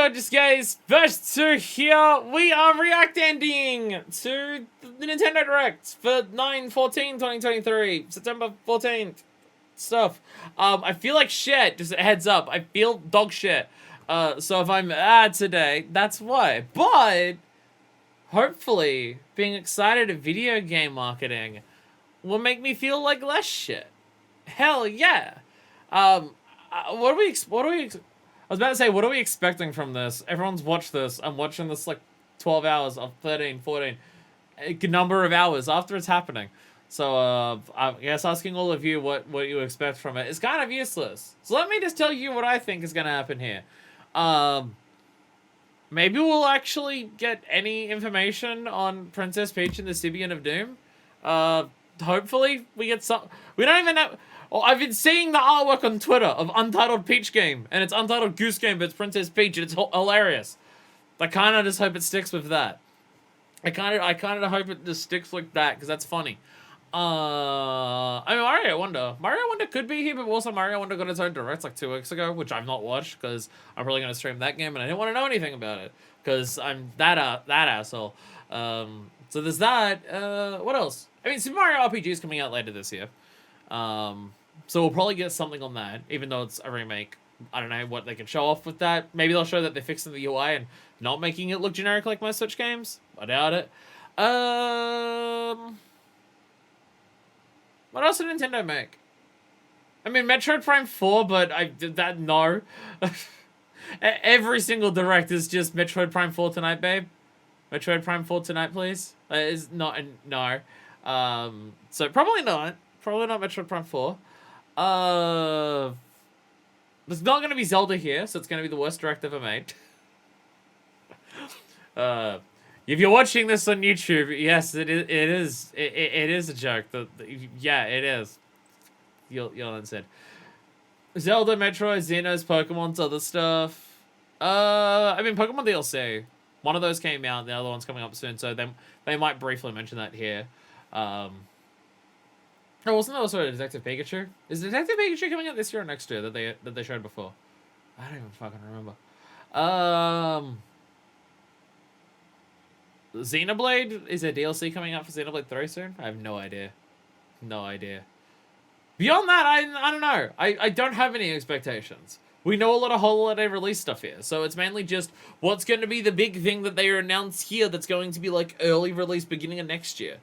gorgeous guys, Version2 here. We are reacting to the Nintendo Direct for 9/14/2023, September 14th stuff. I feel like shit, just a heads up. I feel dog shit. So if I'm mad today, that's why. But hopefully being excited at video game marketing will make me feel like less shit. Hell yeah. What are we I was about to say, what are we expecting from this? Everyone's watched this. I'm watching this like 12 hours of 13, 14, a good number of hours after it's happening. So, I guess asking all of you what you expect from it is kind of useless. So let me just tell you what I think is going to happen here. Maybe we'll actually get any information on Princess Peach and the Sibian of Doom. Hopefully we get some... We don't even know... Oh, I've been seeing the artwork on Twitter of Untitled Peach Game, and it's Untitled Goose Game, but it's Princess Peach, and it's hilarious. I kind of just hope it sticks with that. I kind of hope it just sticks like that, because that's funny. I mean, Mario Wonder could be here, but also Mario Wonder got its own direct like 2 weeks ago, which I've not watched, because I'm probably going to stream that game, and I didn't want to know anything about it, because I'm that asshole. So there's that. What else? I mean, Super Mario RPG is coming out later this year. So we'll probably get something on that, even though it's a remake. I don't know what they can show off with that. Maybe they'll show that they're fixing the UI and not making it look generic like most Switch games. I doubt it. What else did Nintendo make? I mean, Metroid Prime 4, but I did that, no. Every single direct is just Metroid Prime 4 tonight, babe. Metroid Prime 4 tonight, please. Is not, no. So probably not. Probably not Metroid Prime 4. There's not going to be Zelda here, so it's going to be the worst direct ever made. If you're watching this on YouTube, yes, it is a joke. Yeah, it is. You'll understand. Zelda, Metroid, Xenos, Pokemon's other stuff. I mean, Pokemon DLC. One of those came out, the other one's coming up soon, so they might briefly mention that here. Oh, wasn't there also a Detective Pikachu? Is Detective Pikachu coming out this year or next year that they showed before? I don't even fucking remember. Xenoblade? Is there DLC coming out for Xenoblade 3 soon? I have no idea. No idea. Beyond that, I don't know. I don't have any expectations. We know a lot of holiday release stuff here, so it's mainly just what's going to be the big thing that they announced here that's going to be like early release beginning of next year.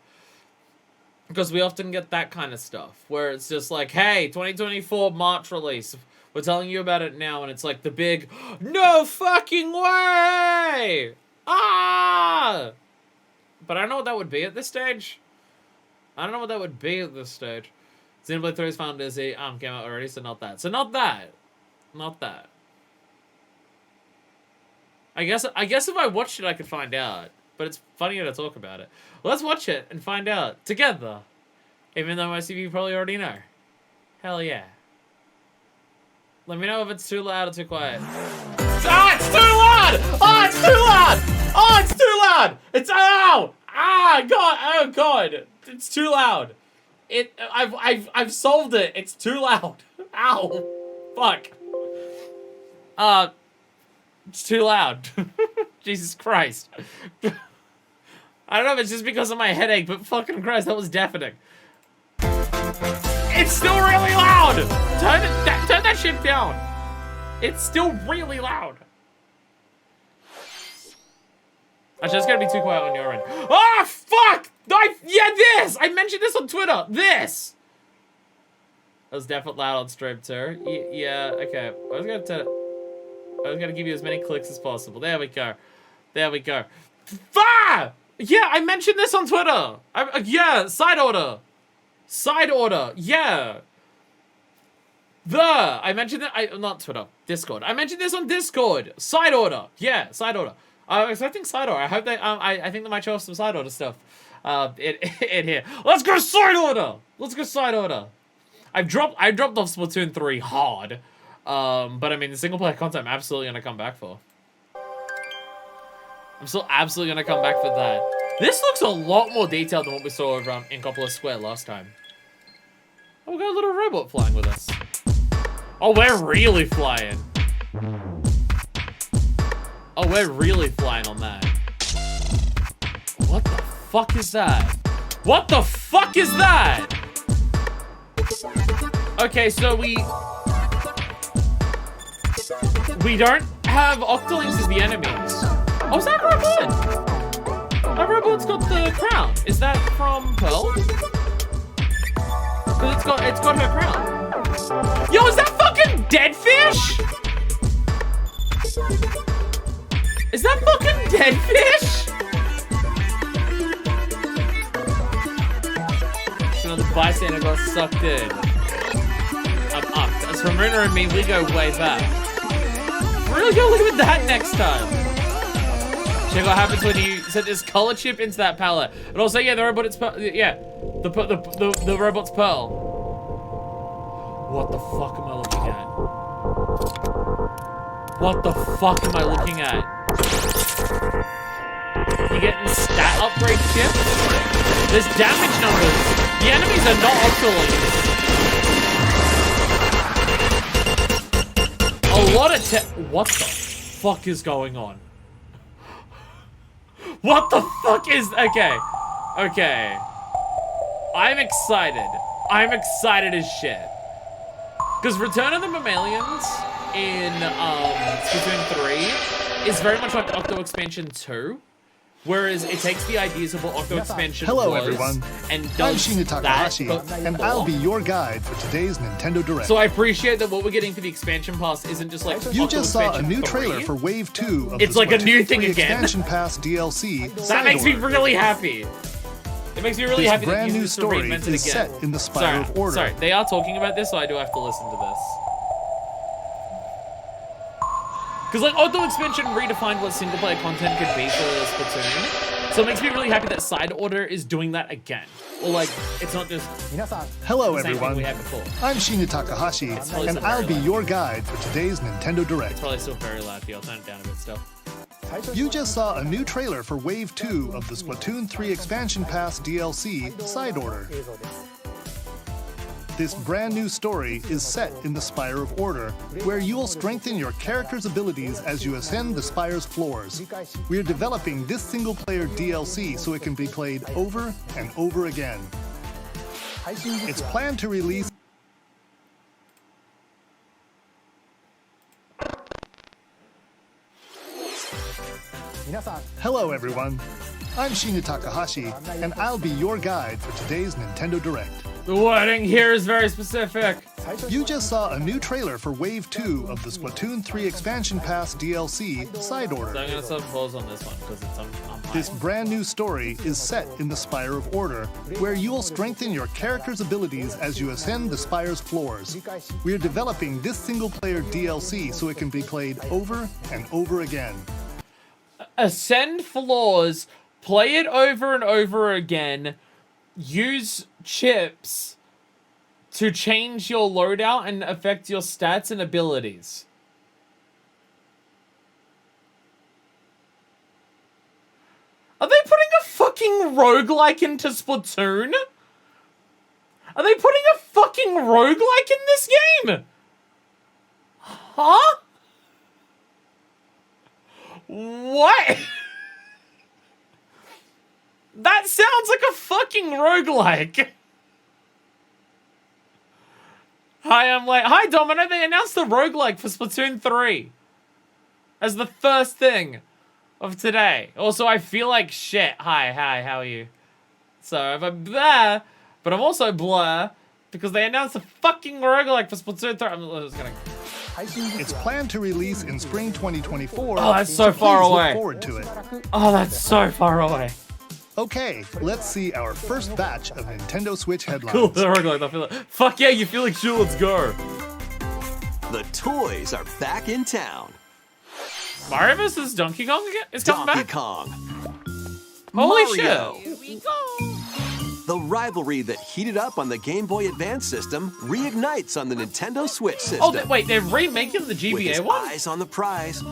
Because we often get that kind of stuff, where it's just like, hey, 2024 March release. We're telling you about it now, and it's like the big, no fucking way! Ah! But I don't know what that would be at this stage. I don't know what that would be at this stage. Xenoblade 3's Final Fantasy came out already, so not that. So not that. Not that. I guess if I watched it, I could find out. But it's funnier to talk about it. Let's watch it and find out together. Even though most of you probably already know. Hell yeah. Let me know if it's too loud or too quiet. Ah, it's too loud! Oh, it's too loud! Oh, it's too loud! It's ow! Ah, God! Oh, God! It's too loud. I've solved it. It's too loud. Ow! Fuck. It's too loud. Jesus Christ. I don't know if it's just because of my headache, but fucking Christ, that was deafening. It's still really loud! Turn that shit down. It's still really loud. Actually, it's gonna be too quiet on your end. Ah, fuck! Yeah, this! I mentioned this on Twitter. This! That was definitely loud on stream too. Yeah, okay. I was gonna give you as many clicks as possible. There we go. There we go. Ah! Yeah, I mentioned this on Twitter. Yeah, side order. Side order. Yeah. I mentioned that. Not Twitter. Discord. I mentioned this on Discord. Side order. Yeah, side order. I was expecting side order. I hope they. I think they might show us some side order stuff. In here. Let's go side order. Let's go side order. I dropped off Splatoon 3 hard. But I mean, the single player content I'm absolutely gonna come back for. I'm still absolutely gonna come back for that. This looks a lot more detailed than what we saw over in Coppola Square last time. Oh, we got a little robot flying with us. Oh, we're really flying. Oh, we're really flying on that. What the fuck is that? What the fuck is that? Okay, so we don't have Octolings as the enemies. Oh, is that Robot? That Robot's got the crown. Is that from Pearl? Because it's got her crown. Yo, is that fucking dead fish? Is that fucking dead fish? Another bystander got sucked in. I'm up. As for Marina and me, we go way back. We're really gonna leave with that next time. Check what happens when you set this color chip into that palette. And also, yeah, the robot it's yeah, the robot's pearl. What the fuck am I looking at? What the fuck am I looking at? You getting stat upgrade chips? There's damage numbers. The enemies are not Octolings. A lot of what the fuck is going on? What the fuck is... Okay. Okay. I'm excited. I'm excited as shit. Because Return of the Mammalians in Splatoon 3 is very much like Octo Expansion 2. Whereas it takes the ideas of what Octo Expansion was everyone. And does I'm Shinya Takahashi, and I'll be your guide for today's Nintendo Direct. So I appreciate that what we're getting for the expansion pass isn't just like you Octo just saw a new 3. trailer for Wave 2 of it's the like a new Splatoon thing 3 again. Expansion Pass DLC. That makes me really happy. It makes me really this happy that brand you new story reinvented is again. set in the Spiral of Order. Sorry, they are talking about this, so I do have to listen to this. Because like Octo Expansion redefined what single player content could be for Splatoon. So it makes me really happy that Side Order is doing that again. Or like, it's not just Hello the same thing everyone, we had before. I'm Shinya Takahashi, and I'll be your guide for today's Nintendo Direct. It's probably still very loud for you. I'll turn it down a bit still. You just saw a new trailer for Wave 2 of the Splatoon 3 Expansion Pass DLC, Side Order. This brand new story is set in the Spire of Order, where you will strengthen your character's abilities as you ascend the Spire's floors. We are developing this single-player DLC so it can be played over and over again. It's planned to release Hello everyone, I'm Shinya Takahashi, and I'll be your guide for today's Nintendo Direct. The wording here is very specific. You just saw a new trailer for Wave 2 of the Splatoon 3 Expansion Pass DLC, Side Order. So I'm gonna sub pause on this one because it's on This brand new story is set in the Spire of Order, where you will strengthen your character's abilities as you ascend the Spire's floors. We are developing this single-player DLC so it can be played over and over again. Ascend floors, play it over and over again, use chips to change your loadout and affect your stats and abilities. Are they putting a fucking roguelike into Splatoon? Are they putting a fucking roguelike in this game? Huh? What? That sounds like a fucking roguelike. Hi Domino, they announced the roguelike for Splatoon 3 as the first thing of today. Also, I feel like shit. Hi, how are you? So, if I'm there, but I'm also blur because they announced a fucking roguelike for Splatoon 3. I'm just gonna... It's planned to release in spring 2024. Oh, that's so far away. Look forward to it. Oh, that's so far away. Okay, let's see our first batch of Nintendo Switch headlines. Cool, the roguelike. I feel like, fuck yeah, you feel like sure, let's go. The toys are back in town. Mario vs. Donkey Kong again? It's coming Donkey back? Kong. Holy Mario. shit. Here we go. The rivalry that heated up on the Game Boy Advance system reignites on the Nintendo Switch system. Oh, wait, they're remaking the With GBA his one? eyes on the prize,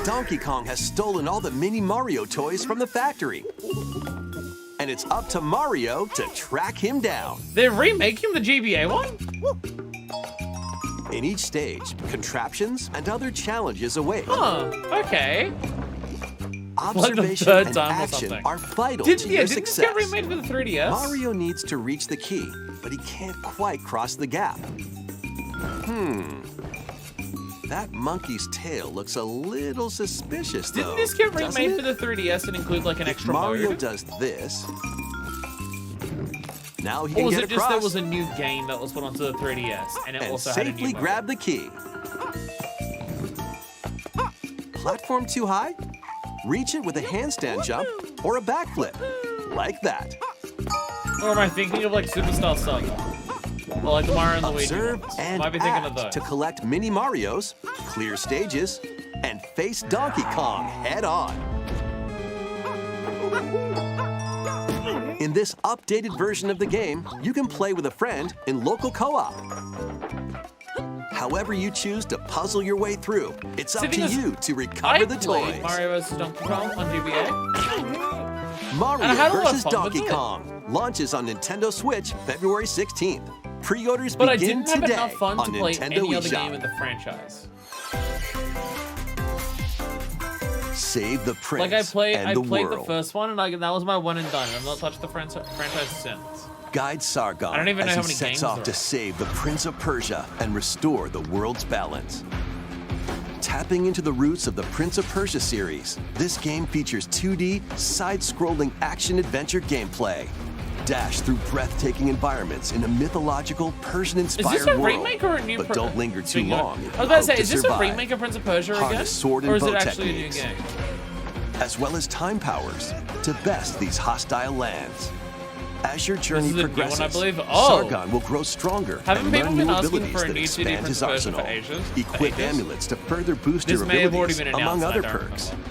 Donkey Kong has stolen all the mini Mario toys from the factory. And it's up to Mario to track him down. They're remaking the GBA one? In each stage, contraptions and other challenges await. Huh, okay. Observation third and time or action something. are vital to your Didn't this success. get remade for the 3DS? Mario needs to reach the key, but he can't quite cross the gap. That monkey's tail looks a little suspicious, though. Didn't this get doesn't remade it? for the 3DS and include like an If extra Mario mode? does this, now he Or can was get it just across there was a new game that was put onto the 3DS and it and also had a new safely mode? grab the key. Platform too high? Reach it with a handstand jump or a backflip, like that. Or am I thinking of like Superstar Saga? Or like the Mario and Luigi Observe ones? and Might be thinking of act those. to collect mini Marios, clear stages, and face Donkey Kong head on. In this updated version of the game, you can play with a friend in local co-op. However you choose to puzzle your way through, it's up to you to recover the played toys. Mario vs. Donkey Kong on GBA. Mario And I had a lot of vs. fun with Donkey it. Kong launches on Nintendo Switch February 16th. Pre-orders But I begin didn't have today enough fun on to play Nintendo any other eShop. game in the franchise. Save the prince Like I played and the the world. first one and that was my one and done. I've not touched the franchise since. Guide Sargon I don't even know as how he many sets games off there to are. save the Prince of Persia and restore the world's balance. Tapping into the roots of the Prince of Persia series, this game features 2D, side-scrolling action-adventure gameplay. Dash through breathtaking environments in a mythological, Persian-inspired Is this a world. remake or a new? But don't linger too Speaking of- long. I was about to say, Hope is this survive. a remake of Prince of Persia again, Harness sword and or is it bow actually techniques. a new game? As well as time powers to best these hostile lands. As your journey This is a new one, I progresses, believe. Oh. Sargon will grow stronger Haven't and people learn been new asking abilities for a that new expand 2D his Prince of Persia arsenal. for ages? Equip For ages? amulets to further boost This your may have already abilities, been announced, among I other don't perks. remember.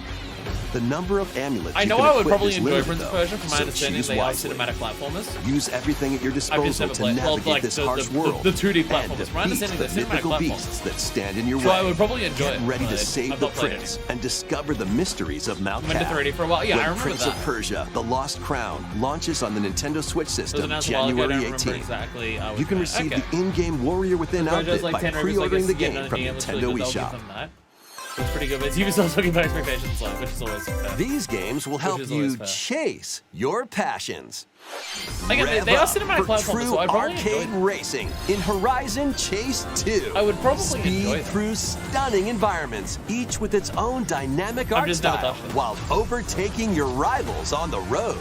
The number of amulets I you know can I would equip probably is enjoy limited, Prince of though, Persia. From my so understanding, choose they are wisely. cinematic platformers. Use everything at your I've just disposal never to played. Well, navigate like this the harsh world. 2D and platformers. From my defeat understanding, the they're cinematic mythical platformers. beasts that stand in your So way. I would probably enjoy Get it. ready to but save I've the not played it. prince and discover the mysteries of Mount Went to Cap. 3D for a while. Yeah, when I remember Prince that. of Persia: The Lost Crown launches on the Nintendo Switch It was system announced a while ago. I January don't remember 18th. exactly. You can receive the in-game Warrior Within outfit by pre-ordering the game from Nintendo eShop. It's pretty good, but it's Ubisoft's looking for expectations low, which is always fair. These games will help is you always fair. chase your passions. Again, Rev they are up cinematic for platforms, true so I probably arcade enjoy them. racing in Horizon Chase 2. I would probably Speed enjoy them. through stunning environments, each with its own dynamic I've art just never style, touched them. while overtaking your rivals on the road.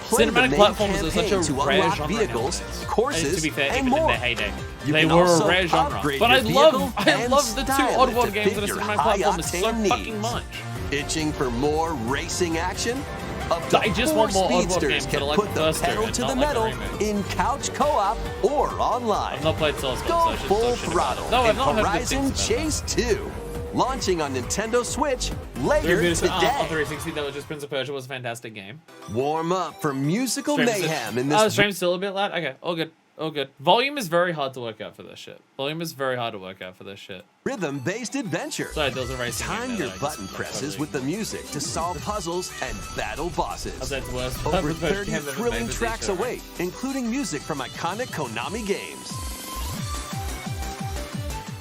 Play the Cinematic main platforms are such a campaign to rare unlock genre vehicles, nowadays. courses, To be fair, and even in more. their heyday, You they can were a also rare genre. upgrade But your I vehicle love and the two style it Oddworld to games fit that are your cinematic platforms so high-octane fucking needs. much. Itching for more racing action? Up to I just 4 want more Oddworld speedsters games that can are like put the the first two pedal and to not the like the metal remake. in couch co-op or online. I've not played Source Code, Go so I should full talk shit about throttle it. No, I've in not heard good Horizon things about Chase 2, launching on Nintendo Switch that. later On today. 360, that was just Prince of Persia was a fantastic game. Warm up for musical mayhem in Oh, this. stream's still a bit loud? Okay, all good. All good. Volume is very hard to work out for this shit. Volume is very hard to work out for this shit. Rhythm-based adventure. Sorry, there was a racing game Time there your that I button just- presses totally- with the music to solve puzzles and battle bosses. I said the worst. Over the first 30 game that ever thrilling made this tracks each year. await, including music from iconic Konami games.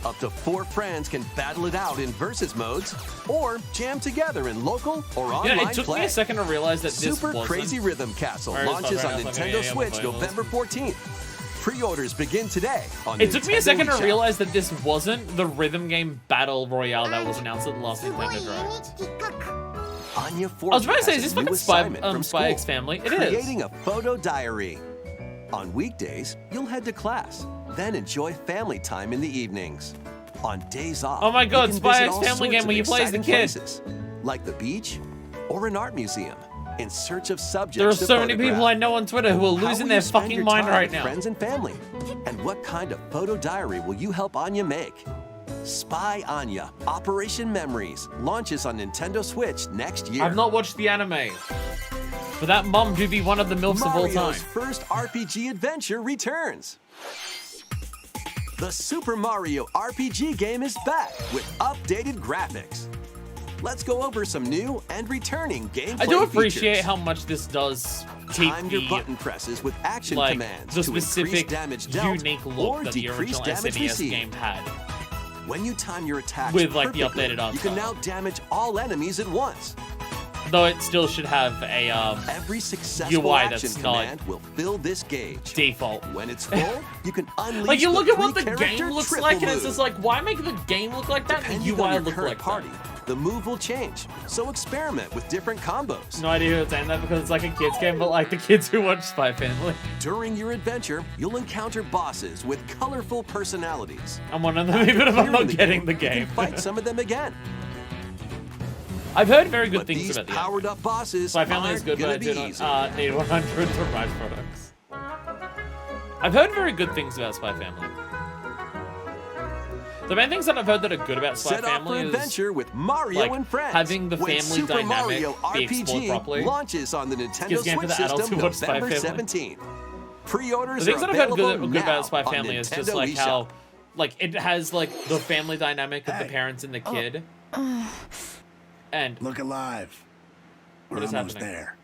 Up to 4 friends can battle it out in versus modes or jam together in local or online Yeah, it took play. me a second to realize that this Super wasn't... Crazy Rhythm Castle Mario launches on Kart, Nintendo yeah, Switch yeah, November 14th. Pre-orders begin today on It took me a Nintendo second to eShop. realize that this wasn't the rhythm game Battle Royale that was announced at the last Nintendo Direct. Anya I was about to say, is has this a fucking new assignment from Spy school, X Family? It is. creating a photo diary. On weekdays, you'll head to class, then enjoy family time in the evenings. On days off, Oh my God, you can Spy visit X all Family sorts game of where you play as the exciting kid. places, like the beach or an art museum, in search of subjects. There are to so many photograph. people I know on Twitter who are How losing will their you spend fucking your mind time right with now. Friends and family. And what kind of photo diary will you help Anya make? Spy Anya: Operation Memories launches on Nintendo Switch next year. I've not watched the anime. But that mum do be one of the MILFs of all time. Mario's first RPG adventure returns. The Super Mario RPG game is back with updated graphics. Let's go over some new and returning gameplay I do appreciate features. how much this does keep Time your button presses with action like commands the to increase specific damage dealt unique or look that the decrease original damage SNES received. game had. When you time your attacks With, like, the perfectly, updated art you can style. now damage all enemies at once. Though it still should have a Every successful UI action that's not command will fill this gauge. default. When it's full, you can unleash Like you look the at what the three-character game looks triple like, and it's move. just like, why make the game look like that and the Depending on UI your look current like party, that? the move will change. So experiment with different combos. No idea who was saying that because it's like a kids game, but like the kids who watch Spy Family. During your adventure, you'll encounter bosses with colorful personalities. I'm one of them, even if I'm Here not in the getting the You game. can fight some of them again. I've heard very good But things these about the powered-up bosses Spy Family is aren't good, but I gonna do be not easy. need 100 to Rise products. I've heard very good things about Spy Family. The main things that I've heard that are good about Spy Set off for Family is adventure with Mario like, and friends. having the when family Super dynamic Mario be explored RPG properly. launches on the Nintendo Gives game for Switch the adults system who watch Spy November Family. 17th. the Pre-orders things are that I've heard available good about now Spy on Family is just Nintendo like eShop. how, like it has like the family dynamic of the parents and the kid. And Look alive. We're What is almost happening? there.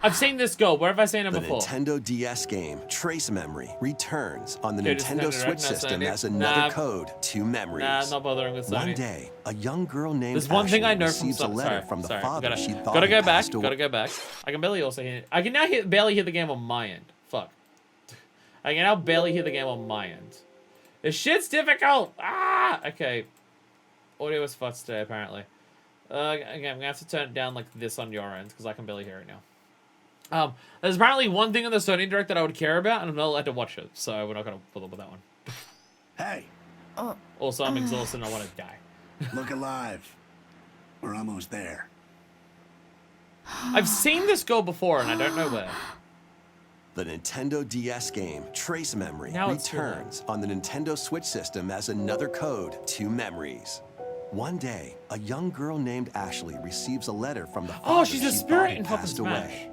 I've seen this go. Where have I seen it The before? Nintendo DS game Trace Memory returns on the Dude, it's Nintendo Nintendo, Switch right? No, system Sony. as another Nah. code to memories. Nah, not bothering with One Sony. day, a young girl named There's one thing I Ashley know from receives a letter from the father gotta, she thought gotta had go back. passed away. Gotta go back. I can barely also hear. I can now barely hear the game on my end. Fuck. I can now barely hear the game on my end. This shit's difficult. Ah. Okay. Audio was fucked today apparently. Okay, I'm gonna have to turn it down like this on your end because I can barely hear it now. There's apparently one thing in the Sony Direct that I would care about, and I'm not allowed to watch it, so we're not gonna bother with that one. Hey, Also, I'm exhausted and I want to die. look alive. We're almost there. I've seen this go before, and I don't know where. The Nintendo DS game Trace Memory Now it's too returns on the Nintendo Switch system as another code to memories. One day, a young girl named Ashley receives a letter from the father Oh, she's a she spirit thought in had fucking passed Smash. away.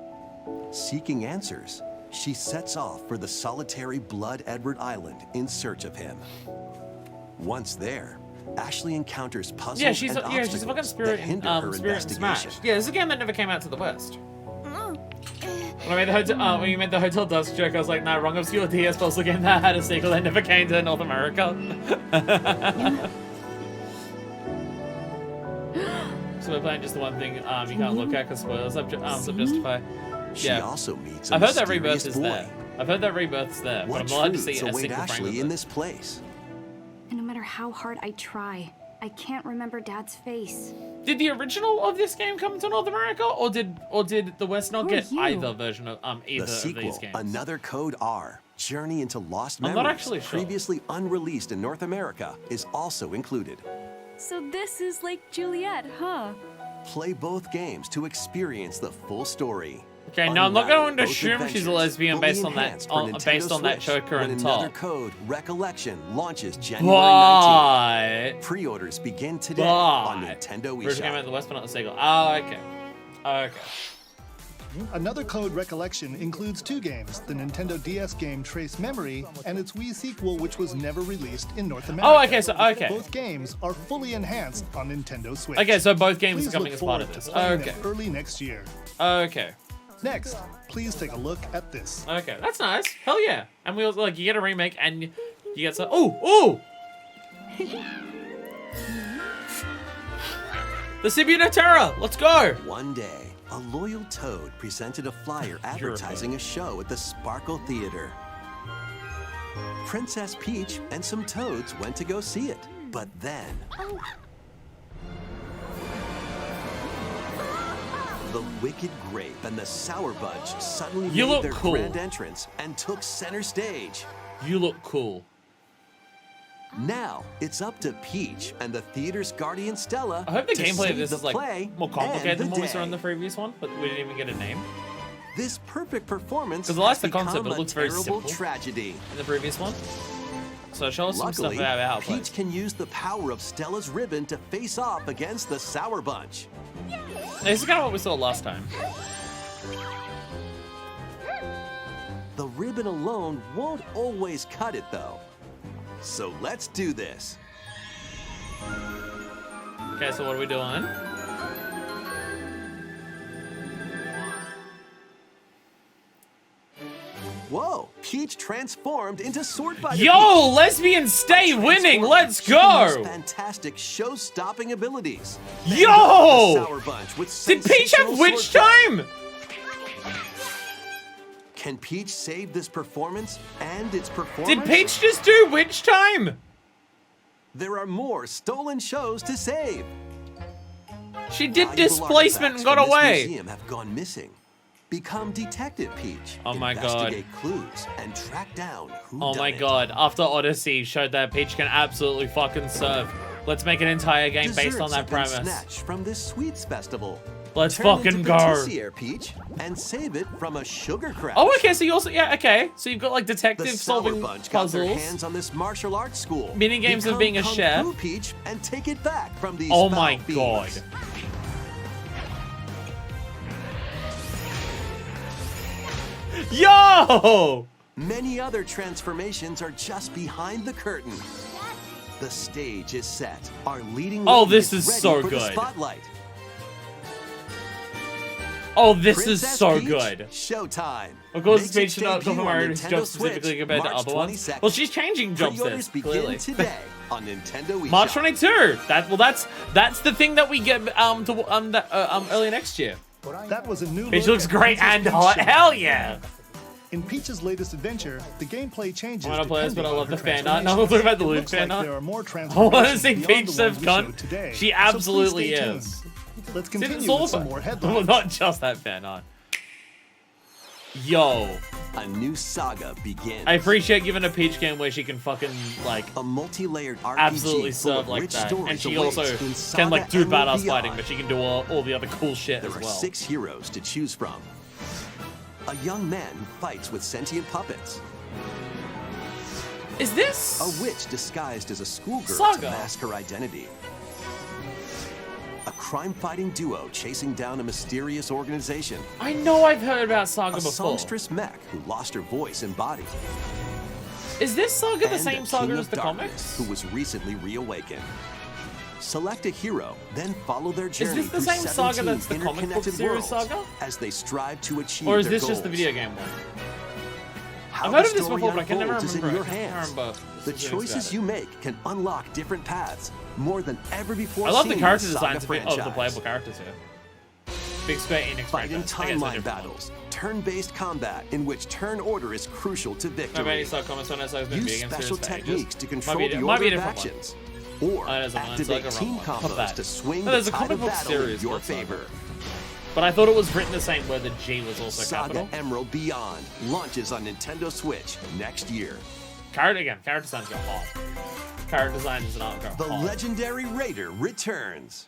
Seeking answers, she sets off for the solitary Blood Edward Island in search of him. Once there, Ashley encounters puzzles Yeah, she's and a fucking obstacles spirit that in hinder her Spirit in Smash. investigation. Yeah, this is a game that never came out to the West. When I made the hotel, when you made the Hotel Dusk joke, I was like, nah, wrong obscure DS puzzle game that had a sequel that never came to North America. So we're playing just the one thing you can't look at because spoilers justify. She Yeah. also meets a I've heard that mysterious Rebirth is boy. there. I've heard that Rebirth's there, but What I'm not allowed to truths see a await single frame Ashley of in it. this place? And no matter how hard I try, I can't remember Dad's face. Did the original of this game come to North America, or did the West not Who are get you? either version of either The of sequel, these games? Another Code R, Journey into Lost I'm Memories, not actually sure. previously unreleased in North America, is also included. So this is like Juliet, huh? Play both games to experience the full story. Okay, now I'm not going to Both assume she's a adventures, lesbian fully based on that enhanced for Nintendo based on that Switch choker when and Another top. Code Recollection launches January 19th. But Pre-orders begin today on Nintendo version came out in eShop. the West, but not the sequel. Oh, okay. Okay. Another Code Recollection includes two games, the Nintendo DS game Trace Memory and its Wii sequel which was never released in North America. Oh, okay, so okay. Both games are fully enhanced on Nintendo Switch. Okay, so both games Please are coming look as part of forward this. to playing Okay. them early next year. Okay. Next, please take a look at this. Okay, that's nice. Hell yeah. And we also, like, you get a remake and you get some. Oh! The Sibian of Terror! Let's go! One day, a loyal Toad presented a flyer advertising a show at the Sparkle Theater. Princess Peach and some Toads went to go see it, but then... The Wicked Grape and the Sour Bunch suddenly You made look their cool. grand entrance and took center stage. You look cool. Now, it's up to Peach and the theater's guardian Stella I hope the to gameplay of save this the is, like, play more complicated and than the what we saw day. in the previous one, but we didn't even get a name. This perfect performance 'Cause I like has the concept, become but it a looks very terrible simple. tragedy. In the previous one. So show us some stuff Luckily, about how it plays. Peach can use the power of Stella's ribbon to face off against the Sour Bunch. This is kind of what we saw last time. The ribbon alone won't always cut it, though. So let's do this. Okay, so what are we doing? Peach transformed into Sword Fighter Yo, Peach. lesbian stay winning. Let's She can use go. fantastic show-stopping abilities. Yo! The Sour Bunch with Did Peach have sensational witch sword fight. time? Can Peach save this performance and its performance? Did Peach just do witch time? There are more stolen shows to save. She did Valuable displacement and artifacts got from this away. museum have gone missing. Become Detective Peach. Oh my God. Investigate clues and track down who Oh done my it. God, after Odyssey showed that Peach can absolutely fucking serve. Let's make an entire game based on Desserts that have been premise. snatched from this sweets festival. Let's Turn fucking into go. Patissiere Peach and save it from a sugar crash. Oh, okay, so you also, yeah, okay. So you've got like The detective Sour solving Bunch got their puzzles. hands on this martial arts school. Mini games of Become being a Kung chef. Fu Peach and take it back from these Oh foul my fiends. God. Yo! Many other transformations are just behind the curtain. The stage is set. Our leading Oh, lady this is ready so for the good. spotlight. Oh, this Princess is so Peach, good. Showtime. Of course, Makes Peach its should not go debut from on her Nintendo job Switch, specifically compared to March other ones. 22nd. Well, she's changing job Pre-orders sets, begin clearly. today on Nintendo eShop. March 22. That's the thing that we get early next year. That was a new Peach look looks at great Princess and Peach hot. Show. Hell yeah! In Peach's latest adventure, the gameplay changes. I wanna play this, but I depending love on the her fan art. No, we'll talk about the transformations. Luke It looks fan like art. there are more I want to transformations see beyond Peach the serve ones we showed cunt. today. She So absolutely please stay is. tuned. Let's See, continue it's all with some about- more Well, headlines. not just that fan art. Yo, A new saga begins. I appreciate giving a Peach game where she can fucking like a multi-layered RPG absolutely full serve of like rich that, stories and she awaits also in can Saga like do Emerald badass Beyond. fighting, but she can do all the other cool shit There as are well. 6 heroes to choose from. A young man who fights with sentient puppets. Is this A witch disguised as a schoolgirl Saga. to mask her identity. A crime-fighting duo chasing down a mysterious organization. I know I've heard about Saga A before. songstress mech who lost her voice and body. Is this Saga the And same a Saga king as of the darkness comics? who was recently reawakened. Select a hero, then follow their journey this the through same Saga 17 that's the comic book interconnected series worlds Saga? as they strive to achieve Or is their this just the goals. video game one? How I've heard the of this story before, but I can never unfolds is in remember. your I can't hands. remember The specifics choices about it. you make can unlock different paths, more than ever before. I love the seen character in Saga designs of the franchise. playable characters here. Big Square Enix Fight in franchise. I guess they're timeline different battles, ones. turn-based combat in which turn order is crucial to No, victory. maybe Saga Comics one has been Use video game special series for ages. techniques to control Might be, the might be order a of different one. actions, or Oh, there's a one. It's activate like a team wrong one. Not combos bad. to swing No, the there's a tide comic of book battle in series your called Saga. favor. But I thought it was written the same where the G was also Saga capital. Emerald Beyond launches on Nintendo Switch next year. Character designs go hot. Character designs and art go The hot. legendary Raider returns.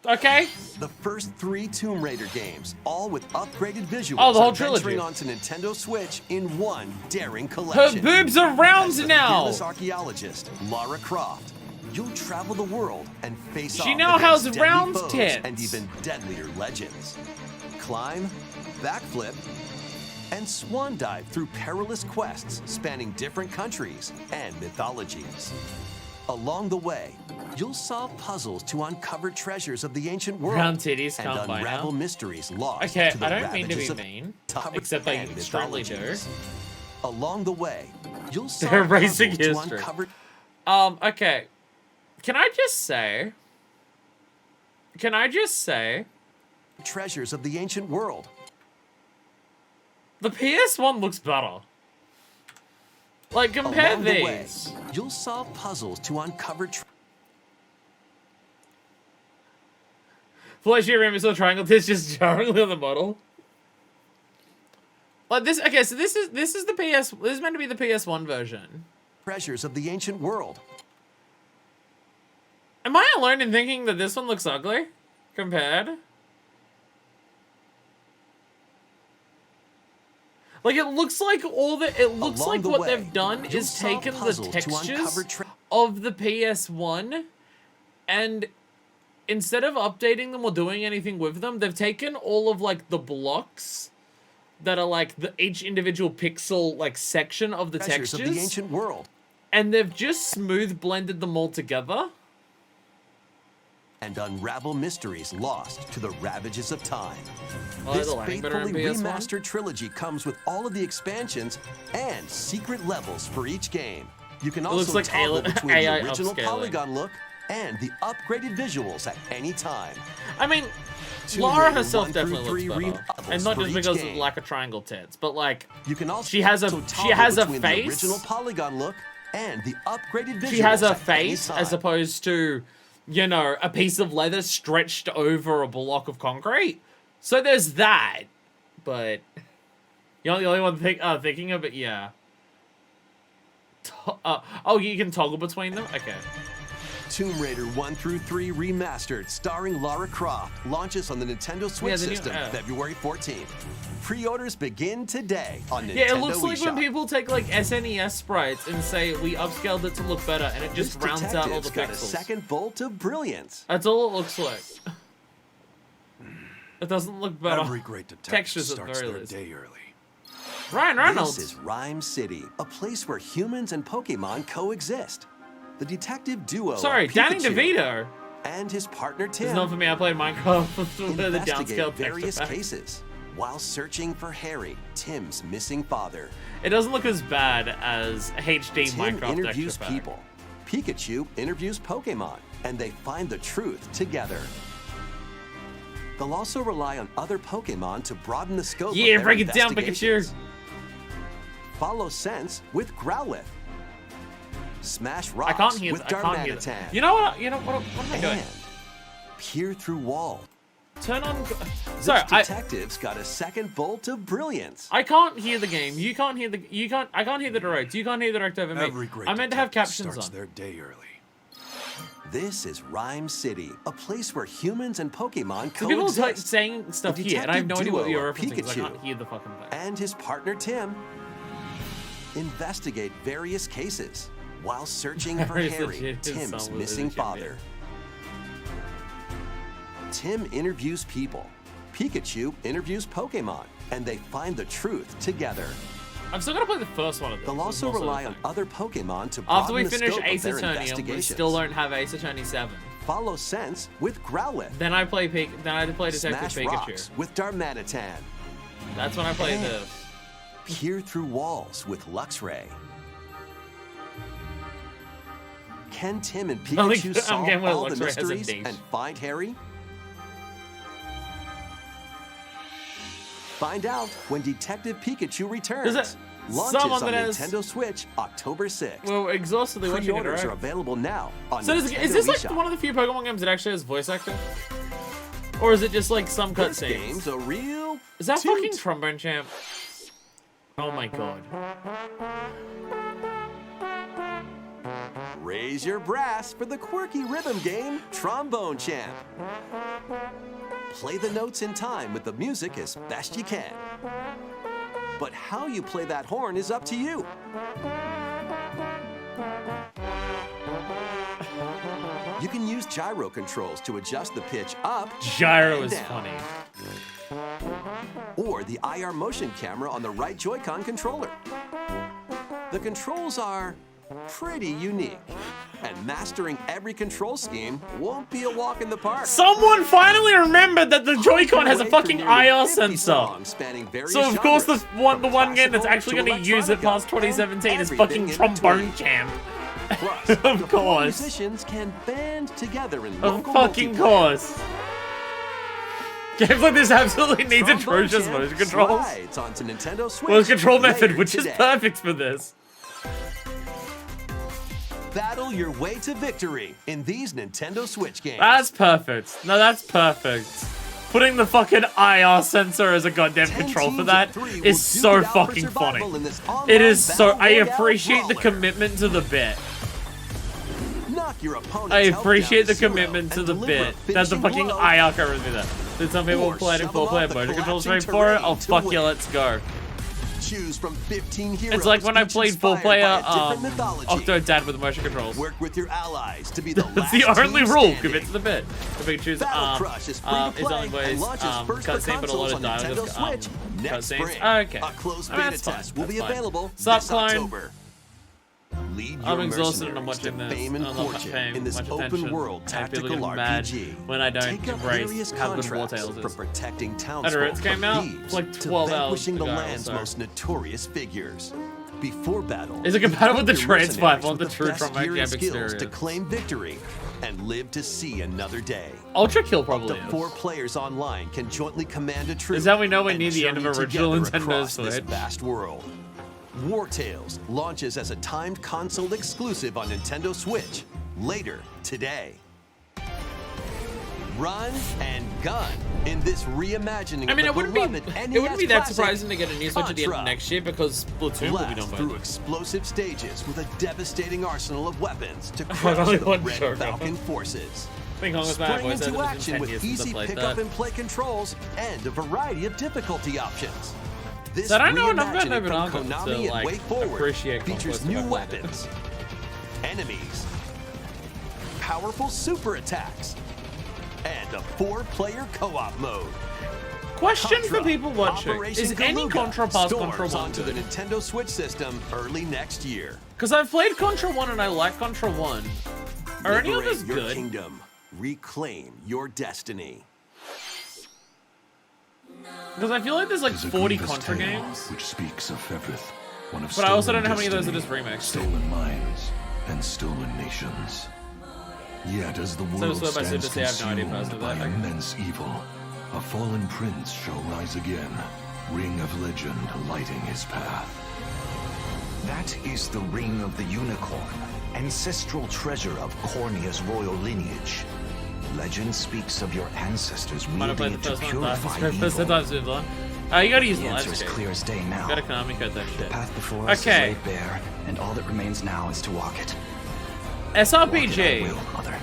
Okay. The first 3 Tomb Raider games, all with upgraded visuals, Oh, the whole are venturing trilogy. onto Nintendo Switch in one daring Her collection. boobs are round As the now. fearless archaeologist, Lara Croft, you'll travel the world and face She off now against has deadly round foes tits. and even deadlier legends. Climb, backflip, and swan dive through perilous quests spanning different countries and mythologies. Along the way, you'll solve puzzles to uncover treasures of the ancient world Round titties and can't buy unravel now. mysteries lost Okay, to the I don't mean to be ravages of mean, time except I and strongly do. mythologies. Along the way, you'll They're solve erasing puzzles to history. uncover Okay. Can I just say treasures of the ancient world. the PS1 looks better. Like compare Along the way, these. you'll solve puzzles to uncover Flash your image of triangle tits just jarring on the model. Like this. Okay, so this is the PS. This is meant to be the PS1 version. treasures of the ancient world. Am I alone in thinking that this one looks ugly compared? Like it looks like Along like the what way, they've done you'll is solve taken the puzzles to textures uncover of the PS1 and instead of updating them or doing anything with them, they've taken all of like the blocks that are like each individual pixel like section of the treasures textures of the ancient world. and they've just smooth blended them all together. and unravel mysteries lost to the ravages of time. Oh, This the lighting better faithfully in PS1? remastered trilogy comes with all of the expansions and secret levels for each game. You can looks also like toggle between AI the original upscaling. polygon look and the upgraded visuals at any time. I mean, Tomb Lara Raider herself 1 through definitely 3 looks better, remodels and not for just each because of game. lack of triangle tits, but like You can also she has a toggle between face. the original polygon look and the upgraded visuals. She has a at any face time. as opposed to, you know, a piece of leather stretched over a block of concrete. So there's that. But you're not the only one thinking of it. Yeah. Oh, you can toggle between them. Okay. Tomb Raider 1 through 3 Remastered, starring Lara Croft, launches on the Nintendo Switch the new- system February 14th. Pre-orders begin today on Nintendo Yeah, it looks like eShop. when people take like SNES sprites and say we upscaled it to look better, and it just This rounds out all detective's the got a pixels. second bolt of brilliance. That's all it looks like. It doesn't look better. Every great detective Textures at starts very their least. day early. Ryan Reynolds. This is Rhyme City, a place where humans and Pokemon coexist. The detective duo Sorry, of Danny Pikachu DeVito. and his partner It's Tim not for me. I played Minecraft with the investigate downscale various texture pack. cases while searching for Harry, Tim's missing father. It doesn't look as bad as HD Tim Minecraft interviews texture pack. people. Pikachu interviews Pokemon, and they find the truth together. They'll also rely on other Pokemon to broaden the scope Yeah, of their break it down, investigations. Pikachu. Follow Sense with Growlithe. Smash Rocks I can't hear. with I can't hear. Darmanitan. You know what? You know what? What am I doing? And Peer Through Walls. Turn on. This Sorry, detective's got a second bolt of brilliance. I can't hear the game. You can't hear the. You can't. I can't hear the direct. You can't hear the direct over me. Every great I meant to have detective captions starts on. their day early. This is Rhyme City, a place where humans and Pokemon So people are coexist. saying stuff The here, and I have no idea what detective you're duo of referencing because I Pikachu can't hear the fucking thing. And his partner Tim investigate various cases while searching for Very Harry, legit, his Tim's song was missing legit, father. Tim interviews people. Pikachu interviews Pokemon, and they find the truth together. I'm still gonna play the first one of this. They'll This is also also rely the on thing. other Pokemon to After broaden we the finish scope Ace of their Attorney, and we investigations. still don't have Ace Attorney 7. Follow Sense with Growlithe. Then I play Then I play Detective Smash Pikachu. Rocks with Darmanitan. That's when I play And this. Peer Through Walls with Luxray. Can Tim and I think Pikachu I'm solve getting what all the Luxray has a mysteries niche. and find Harry? Find out when Detective Pikachu returns. Is it Launches someone on that has- Nintendo Switch October 6th. Well, exhaustively watching it, Pre-orders are right? available now on So Nintendo is this like eShop. one of the few Pokemon games that actually has voice acting? Or is it just like some This cutscenes? game's a real Is that toot. fucking Trombone Champ? Oh my god. Raise your brass for the quirky rhythm game, Trombone Champ. Play the notes in time with the music as best you can. But how you play that horn is up to you. You can use gyro controls to adjust the pitch up Gyro and is down, funny. or the IR motion camera on the right Joy-Con controller. The controls are pretty unique, and mastering every control scheme won't be a walk in the park. Someone finally remembered that the Joy-Con has a fucking IR sensor. So of course the one game that's actually going to use it past 2017 is fucking Trombone Champ. Of course. Musicians can band together in Of local fucking multiplayer. course. Games like this absolutely needs Trombone atrocious Champ motion controls. slides onto Nintendo Switch Well, control method, later which is today. perfect for this. Battle your way to victory in these Nintendo Switch games. That's perfect. No, that's perfect. Putting the fucking IR sensor as a goddamn 10 control for teams that of 3 will is duke so it out for fucking survival funny. in this online It is so. battle I royale appreciate the brawler. commitment to the bit. Knock your opponent's I health appreciate down the to zero commitment to and the deliver a bit. That the finishing fucking blow. IR covers me there. Did some people Or play it in shove 'em four-player off the motion control collapsing straight for it? terrain Oh to fuck win. yeah, let's go. Choose from 15 heroes. It's like when I each played inspired four-player by a different mythology. Octodad with motion controls. Work with your allies to be the That's last the only team rule. standing. Commit to the bit. The big choose Battle Crush is free to is play only ways and launches first for cutscene, but a lot consoles of on Nintendo dialogue Switch next cutscenes. spring. Okay. A closed I mean, beta that's fine, test will be that's fine. available Sup, this clone? October. Lead I'm your exhausted and I'm mercenaries watching to this. fame and I'm not fortune paying in this much open attention, world and tactical people get mad RPG. when I don't Take up embrace various how good War contracts Tales from is. protecting I don't know, townsfolk it came from out thieves like to 12 hours vanquishing the ago, land's so. most notorious figures. Before battle, Is it compatible with the equip your trans mercenaries platform, with the true best trauma gear and camp skills to experience? claim victory and live to see another day. Ultra Kill Up probably to is. 4 players online can jointly command a troop. Is that we know we and need the end of journey original together Nintendo across this Switch? vast world. War Tales launches as a timed console exclusive on Nintendo Switch later today. Run and gun in this reimagining I mean, of it the wouldn't beloved be NES that classic surprising to get a new Switch at the end of Contra. next year because Splatoon will be done Blast by through then. explosive stages with a devastating arsenal of weapons to I've crush only the one Red joke. Falcon forces. I think Hong Kong's my Spring voice into has action been 10 with years since I easy played pickup that. and play controls and a variety of difficulty options. This So I don't know enough about reimagining Nobunaga from to, Konami like, and Way Forward appreciate features Conquest new if I played it. weapons, enemies, powerful super attacks, and a 4-player co-op mode. Question Contra, for people watching: Operation is any Galuga Contra past storms Contra 1 onto the good? Nintendo Switch system early next year. Because I've played Contra 1 and I like Contra 1. Are any of Liberate this your good? kingdom. Reclaim your destiny. Because I feel like there's like Is a 40 grievous Contra tale games. which speaks of Februth, one of But I also stolen don't know how many of those are destiny, just remakes. stolen minds, and stolen nations. Yet as the world so by stands Super Say, I have no idea consumed personally, by but I think- immense evil, a fallen prince shall rise again, ring of legend lighting his path. That is the Ring of the Unicorn, ancestral treasure of Cornea's royal lineage. Legend speaks of your ancestors Might have wielding played the it to first one. purify First evil. time's moved on. You gotta use The the live answer is scape. clear as day now. Gotta Konami code that The shit. path before us Okay. is laid bare, and all that remains now is to walk it. Walk it SRPG. I will, Mother.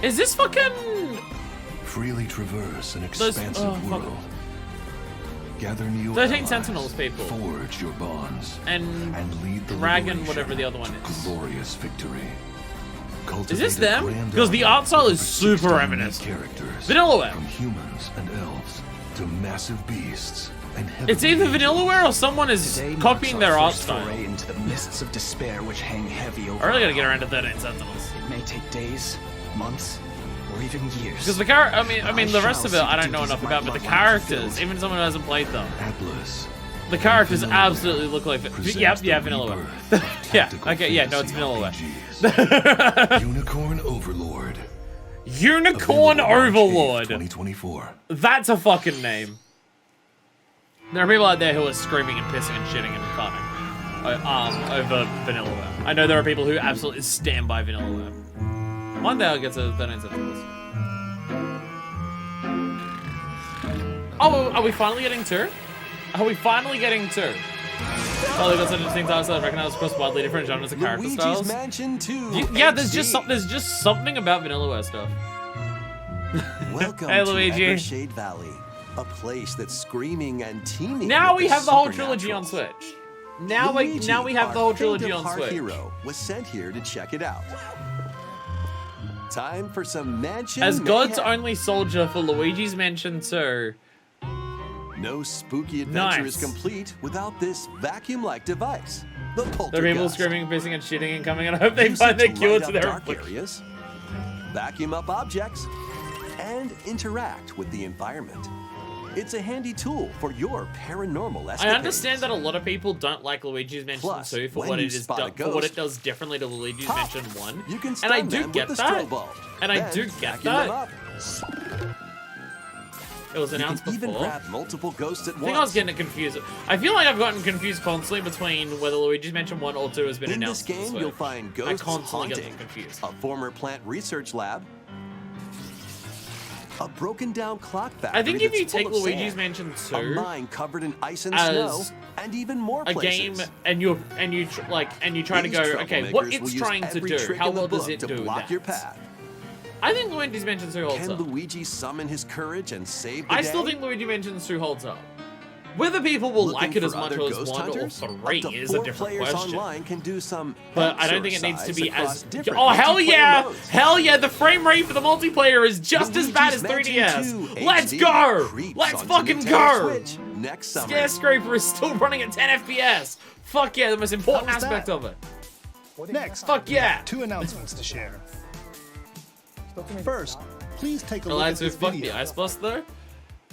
Is this fucking Freely traverse an Those- expansive oh, fuck. world. Gather new 13 allies, Sentinels, people. forge your bonds, and and lead the Dragon, liberation whatever the other one to is. glorious victory. Is this Cultivate a them? grand Because the army art style of is over super 16 reminiscent. characters, Vanillaware. from humans and elves to massive beasts and It's either heavenly Vanillaware or someone is Today copying marks our their art first style. foray into the mists of despair which hang heavy over. I really gotta our get around to home. 13 Sentinels. It may take days, months, or even years. Because the I mean, the rest of it I don't know enough about, but the characters, even someone who hasn't played them, Atlas. the characters absolutely look like. presents Yeah, the Vanillaware. rebirth of Yeah, tactical okay, yeah, no, it's fantasy Vanillaware. RPGs. Unicorn Overlord. Unicorn Available March 8th, Overlord. 2024. That's a fucking name. There are people out there who are screaming and pissing and shitting and cutting over Vanillaware. I know there are people who absolutely stand by Vanillaware. One day I'll get to 13 Sentinels. Oh, are we finally getting 2? Are we finally getting 2? Oh, they've got such interesting styles that I recognize across wildly different genres of character Luigi's styles. Mansion 2. Yeah, there's HD. just something about Vanillaware stuff. Welcome Hey, to Luigi. Evershade Valley, a place that's screaming and teeming. Now with we the have the whole trilogy on supernatural. Switch. Now we Luigi, have the our whole trilogy favorite on heart Switch. hero was sent here to check it out. Time for some mansion As God's mayhem. only soldier for Luigi's Mansion 2. No spooky adventure Nice. is complete without this vacuum-like device. The poltergeist. There are people screaming, pissing, and shitting and coming, and I hope they Use find it their to cure light to up their dark affliction. areas, vacuum up objects, and interact with the environment. It's a handy tool for your paranormal escapades. I understand that a lot of people don't like Luigi's Mansion Plus, 2 for when what you it is spot a for what it ghost, does differently to Luigi's pop. Mansion 1. You can And I stun do them get with the that. strobe bulb. And I Then do get vacuum them that. up. It was You announced can even before. grab multiple ghosts at I think I was once. getting confused. I feel like I've gotten confused constantly between whether Luigi's Mansion 1 or 2 has been In this announced. for the game, Switch. you'll find I ghosts constantly get haunting, them confused. a former plant research lab, a broken down clock factory I think if you that's full take of Luigi's sand, Mansion a 2 mine covered in ice and as snow, and even more a places. game and you try to These go, okay, what troublemakers will it's use trying to every do, trick how in the well does book it to do block that? your path. I think Luigi's Mansion 2 holds Can up. Luigi summon his courage and save the I day? still think Luigi Mansion 2 holds up. Whether people will Looking like it for as much other as ghost 1 or hunters? 3 Up to is a 4 different players question. online can do some But I don't think it needs to be exercise as... across different Oh, hell multiplayer yeah! modes. Hell yeah, the frame rate for the multiplayer is just as bad as Luigi's 3DS! Mansion 2 Let's HD go! creeps Let's onto fucking Nintendo go! Switch next summer. Skyscraper is still running at 10 FPS! Fuck yeah, the most important How was aspect that? of it. Next, Fuck yeah! 2 announcements to share. First, please take a look Alliance at this with fuck the video. ice boss though.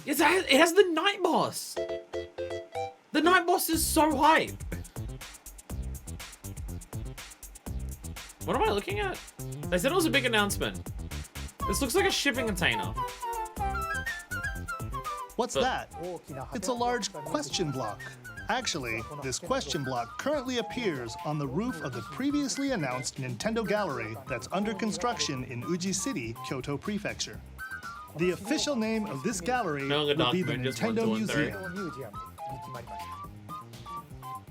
It has the night boss. The night boss is so hype. What am I looking at? They said it was a big announcement. This looks like a shipping container. What's that? It's a large question block. Actually, this question block currently appears on the roof of the previously announced Nintendo Gallery that's under construction in Uji City, Kyoto Prefecture. The official name of this gallery No, the will be the document just Nintendo 1, 2, and 3.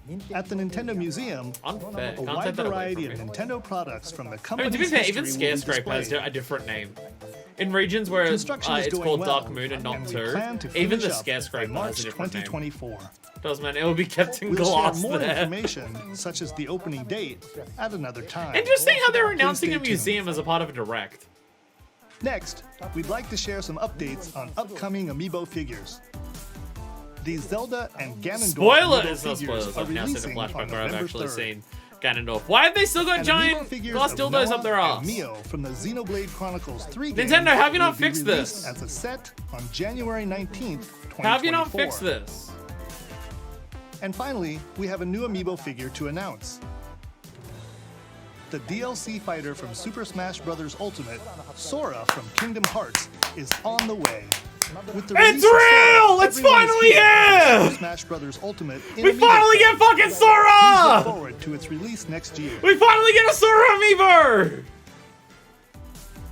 Museum. At the Nintendo Museum, Unfair. a Can't wide take that away variety of from me. Nintendo products from the I company's mean, to be fair, even history will be Scarescrape has displayed. a different name. In regions where it's Construction is going called well, Dark Moon and not we 2, plan to even finish the up Scarescrape by has March a different name. 2024. Does man, it will be kept in We'll glass share more there. information, such as the opening date, at another time. Interesting how they're Please announcing stay a tuned. museum as a part of a direct. Next, we'd like to share some updates on upcoming amiibo figures. The Zelda and Ganondorf Spoiler! amiibo It's not figures spoilers, are I've now seen a releasing flashback on where I've November actually 3rd. seen Ganondorf. Why have they still got And giant amiibo figures glass of dildos Noah up their ass? and Mio from the Xenoblade Chronicles 3 game Nintendo, have you not will be fixed released this? as a set on January 19th, 2024. How have you not fixed this? And finally, we have a new amiibo figure to announce. The DLC fighter from Super Smash Bros. Ultimate, Sora from Kingdom Hearts, is on the way. With the It's release of real! Sora, It's everyone is finally here! here! Super Smash Bros. Ultimate in We amiibo finally form. get fucking Please look Sora! forward to its release next year. We finally get a Sora amiibo!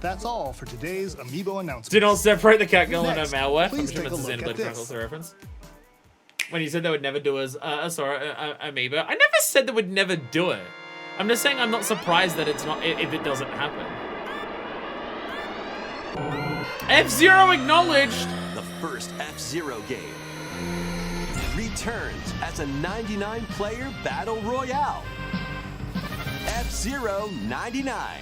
That's all for today's amiibo announcement. Do not separate the cat girl and her Next, malware. I'm please sure take it's a a look Xenoblade at this. Chronicles reference. When you said they would never do a Sora amiibo, I never said they would never do it. I'm just saying I'm not surprised that it's not if it doesn't happen. F-Zero acknowledged. The first F-Zero game returns as a 99-player battle royale. F-Zero 99.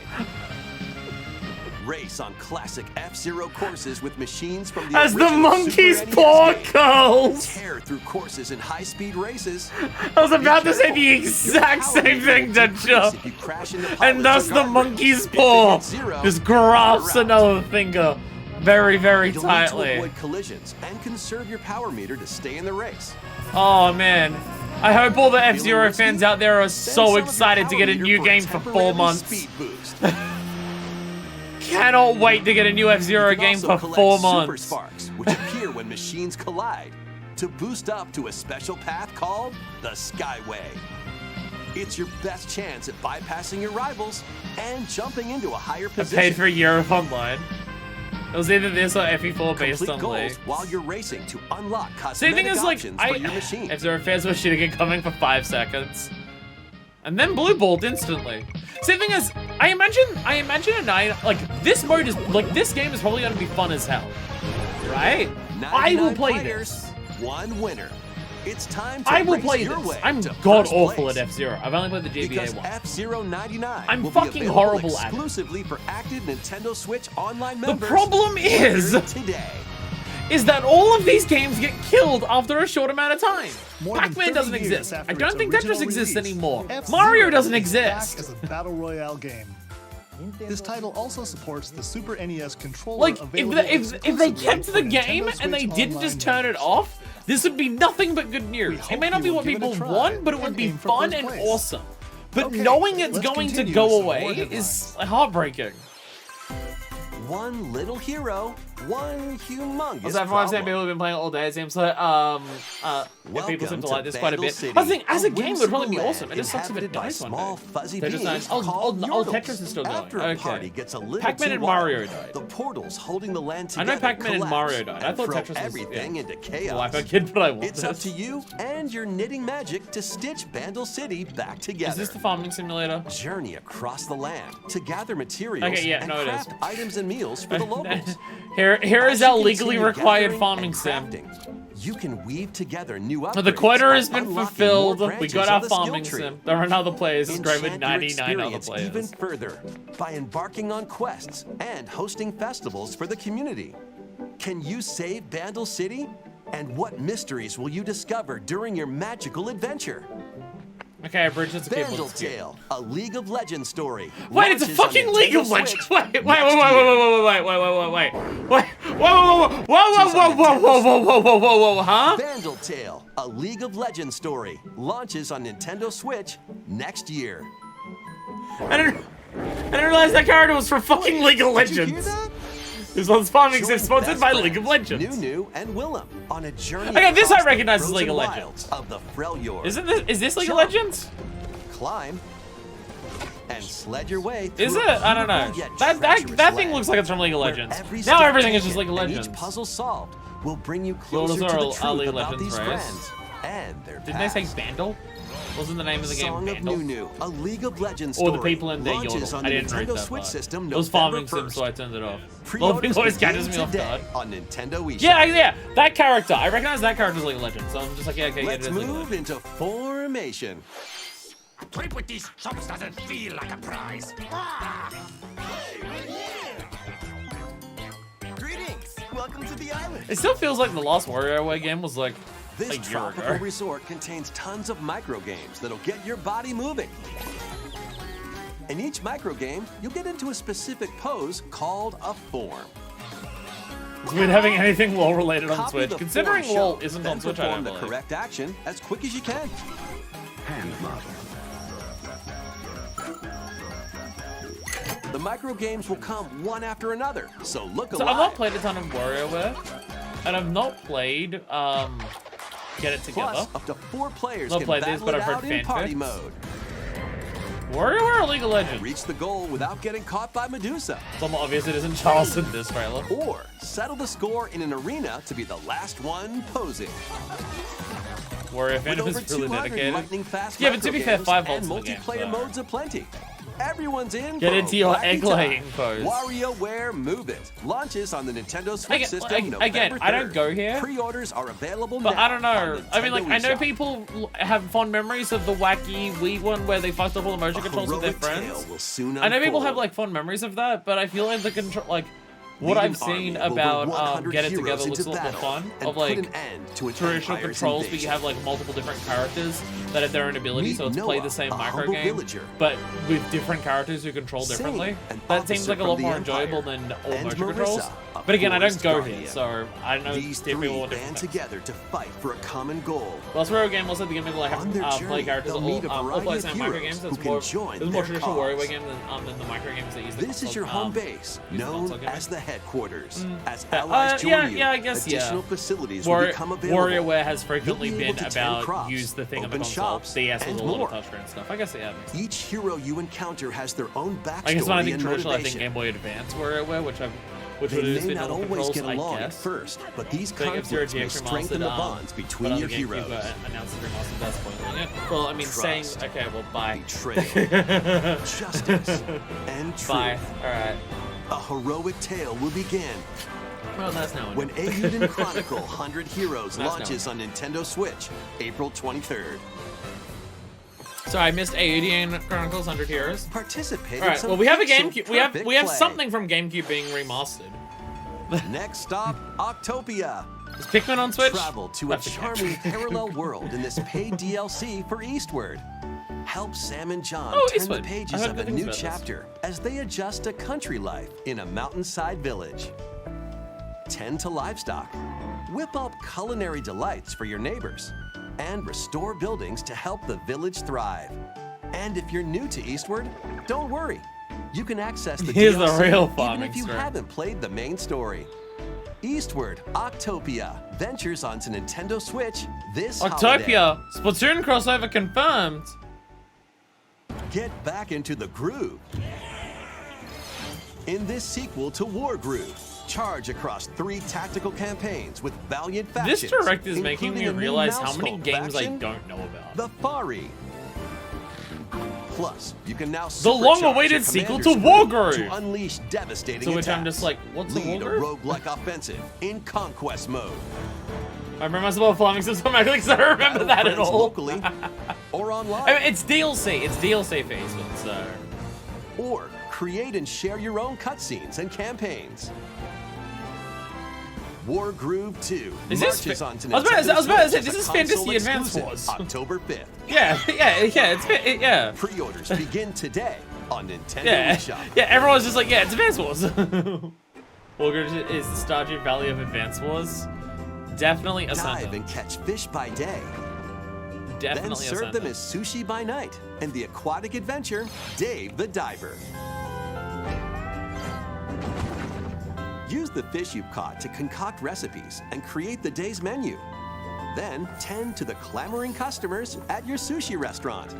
Race on classic F-Zero courses with machines from the As the original monkey's Super paw NES game. curls. Tear through courses in high-speed races. I was about Be to say the careful. exact Your power same meter thing, will decrease Dutcha. if you crash into And pilots thus or the guardrails. monkey's If they paw hit zero, just grasps you're out. another finger very, very You'll need to tightly. avoid collisions and conserve your power meter to stay in the race. Oh man. I hope all the F-Zero risky? fans out there are Spend so some of your excited to power get a meter new for game for 4 temporary months. Speed boost. Cannot wait to get a new F-Zero You can game also for collect 4 Super months. Sparks, which appear when machines collide, to boost up to a special path called the Skyway. It's your best chance at bypassing your rivals and jumping into a higher I position. paid for a year of online. It was either this or FE4 based Complete on goals League. while you're racing to unlock See, the thing cosmetic is, like, options for your machine. F-Zero fans were shooting and coming for 5 seconds. And then blue balled instantly. See, the thing is, I imagine a night, like, this mode is, like, this game is probably gonna be fun as hell. Right? I will 99 play players, this. one winner. It's time to I will race play your this. way I'm to god first awful place. at F-Zero. I've only played the GBA Because one. F-Zero 99 I'm will fucking be available horrible at it. exclusively for active Nintendo Switch online The members. problem is today. that all of these games get killed after a short amount of time. More than Pac-Man 30 doesn't years exist. after I don't its think original Tetris exists release, anymore. F-Zero Mario doesn't is back exist. as a battle royale game. This title also supports the Super NES controller Like, available if they exclusively kept for the Nintendo game and they Switch didn't Online just turn it members. off, this would be nothing but good news. hope It may not you be will what give it a people try want, but it would and be aim for fun first and place. awesome. But Okay, knowing it's let's going to continue go with some away more is heartbreaking. One little hero, one humongous Also, everyone's saying problem. people have been playing it all day. It seems like people seem to like this quite a Vandal bit. City, I think as a game it would probably be whimsical awesome. It just sucks if it inhabited by dies one small day. fuzzy They're just beings nice. called Old Yordles. Tetris is still going. After a party Okay. gets a little Pac-Man too and Mario wild, died. The portals holding the land I know together Pac-Man and collapse Mario died. I and thought throw Tetris was everything into chaos. Wipe a kid, but I want It's up this. to you and your knitting magic to stitch Vandal City back together. Is this the farming simulator? Journey across the land to gather materials Okay, yeah, and no, it is. craft items and meals for the locals. Here As is you our legally continue required gathering farming and sim. crafting, you can weave together new upgrades. The quota has by been unlocking fulfilled. more We branches got of our the skill farming tree. sim. There are other players. It's great with Enchant your 99 other experience even players. further by embarking on quests and hosting festivals for the community. Can you save Vandal City? And what mysteries will you discover during your magical adventure? Okay, Bridge is a kid. Vandal Tale, a League of Legends story. Wait, it's a launches on fucking League of Nintendo Legends. Switch Wait, next year. whoa, huh? Vandal Tale, a League of Legends story, launches on Nintendo Switch next year. I didn't realize that character was for fucking League of Did you hear Legends. that? This one's farming Join sponsored best by friends League of Legends. Nunu and Willem on a journey. Okay, this I across the recognize as League of frozen Legends. wilds Of the Freljord. Is this League of Jump, Legends? Climb and sled your way through Is a it? I don't know. beautiful yet That treacherous thing land looks like it's from League of where Legends. every Now step everything is just taken League of and Legends. Each puzzle solved will bring you Yours closer to are the all truth League of about Legends, these right? friends and their Didn't they say past. Vandal? Wasn't the name of the game Song of Vandal? Nunu, a League of Legends Or story, the people in there launches yodel. on I the didn't read Nintendo that Switch part. system It was November farming sim, 1st. so I turned it off. Pre-orders Always begin catches me off today guard. on Nintendo eShop. Yeah, that character. I recognize that character as League of Legends. So I'm just like, yeah, okay, Let's it is League of move Legends. into formation. Trip with these chumps doesn't feel like a prize. Greetings. Welcome to the island. It still feels like the last WarioWare game was like This a year tropical ago. resort contains tons of micro games that'll get your body moving. In each micro game, you'll get into a specific pose called a form. It's weird having anything LoL related on Copy Switch. the Considering form LoL shown, isn't then on Switch, I perform don't the believe. correct action as quick as you can. Hand model. The micro games will come one after another, so look So alive. I've not played a ton of WarioWare, and I've not played Get It Together. Plus, up to 4 players Not can played this, battle but it I've heard out in party fanfics. mode. WarioWare or League of Legends? Reach the goal without getting caught by Medusa. It's almost obvious it isn't Charles in this trailer. Or settle the score in an arena to be the last one posing. Wario With fandom over is really 200 dedicated. lightning-fast Yeah, but to be fair, micro 5 games volts and in the game, multiplayer so- modes aplenty. Everyone's in Get for a into your wacky egg-laying time. pose. WarioWare Move It launches on the Nintendo Switch system November Again, 3rd. I don't go here. Pre-orders are available But now I don't know. on I mean, like, Nintendo I know eShop. people have fond memories of the wacky Wii one where they fucked up all the motion controls with their Heroic tale friends. will soon I know people have unfold. like fond memories of that, but I feel like the control, like, what Lead I've an seen army of over about 100 Get It heroes Together looks a into lot more battle fun. and Of put like an end to an traditional empire's controls, but you invasion. have like multiple different characters that have their own abilities, Meet so it's play Noah, the same a micro humble game, villager. but with different characters who control Sing, differently. an That seems officer like a from lot the more Empire. enjoyable than all And motion Marissa, controls. a But again, I don't forest go guardian. here, so I don't know These if three people want band different things. together to fight for a common goal. Last WarioWare game was at the beginning of like On their play journey, characters they'll all meet a all variety play of the same micro heroes games. who It's can more join it's a more their traditional cause. WarioWare game than the micro games that use the This is your console, home base, use the known console gaming. as the headquarters. As Yeah, allies join yeah, you, yeah, I guess, yeah. additional facilities will become available. WarioWare has frequently You'll be able been to tend about crops, use the thing on the open console. shops, DS was and a lot more. of touchscreen stuff. I guess yeah. Each hero you encounter has their own backstory I guess when I think and traditional, I think motivation. Game Boy Advance WarioWare, which They would have may been not normal always controls, get I along at guess. first, but these So I guess Zero conflicts may GX strengthen the bonds between your heroes. Announced the remastered, that's spoiling it. Well, I mean, saying Trust. okay, well, bye. Betrayal, justice, and truth. Bye. All right. A heroic tale will begin Well, that's now. when Eiyuden Chronicle 100 Heroes That's launches on Nintendo Switch, April 23rd. So I missed Aeolian Chronicles 100 Heroes. Participate All in right. some Well, we have a pixel GameCube. We have perfect play. something from GameCube being remastered. Next stop, Octopia. Is Pikmin on Switch? Travel to a That's charming parallel world in this paid DLC for Eastward. Help Sam and John Oh, turn Eastward. the I pages heard of good a things new about this. chapter as they adjust to country life in a mountainside village. Tend to livestock. Whip up culinary delights for your neighbors. And restore buildings to help the village thrive. And if you're new to Eastward, don't worry. You can access the Here's the DLC real even farming if you story. haven't played the main story. Eastward, Octopia ventures onto Nintendo Switch this holiday. Octopia. Splatoon crossover confirmed. Get back into the groove. In this sequel to War Groove, charge across 3 tactical campaigns with valiant factions. This direct is making me including a new realize how many Mousefolk games I faction, don't know about. The Fari. Plus, you can now The long-awaited supercharge sequel your to commander's War group Groove. to unleash devastating So which attacks. I'm just like, what's a Lead War a Groove? roguelike offensive in conquest mode. I remember myself farming systematically because I don't remember Battle that at friends all. locally or online. I mean, it's DLC. It's DLC for Eastwood, so. Or create and share your own cutscenes and campaigns. War Groove 2 Is this marches onto I was about to say, Nintendo this is Switch as a Fantasy Advance console Wars. exclusive, October 5th. Yeah. Pre-orders begin today on Nintendo Yeah, eShop. yeah. Everyone's just like, yeah, it's Advance Wars. Wargroove is the Stardew Valley of Advance Wars. Definitely a Dive center. and catch fish by day. Definitely Then a serve center. them as sushi by night. And the aquatic adventure, Dave the Diver. Use the fish you've caught to concoct recipes and create the day's menu. Then tend to the clamoring customers at your sushi restaurant.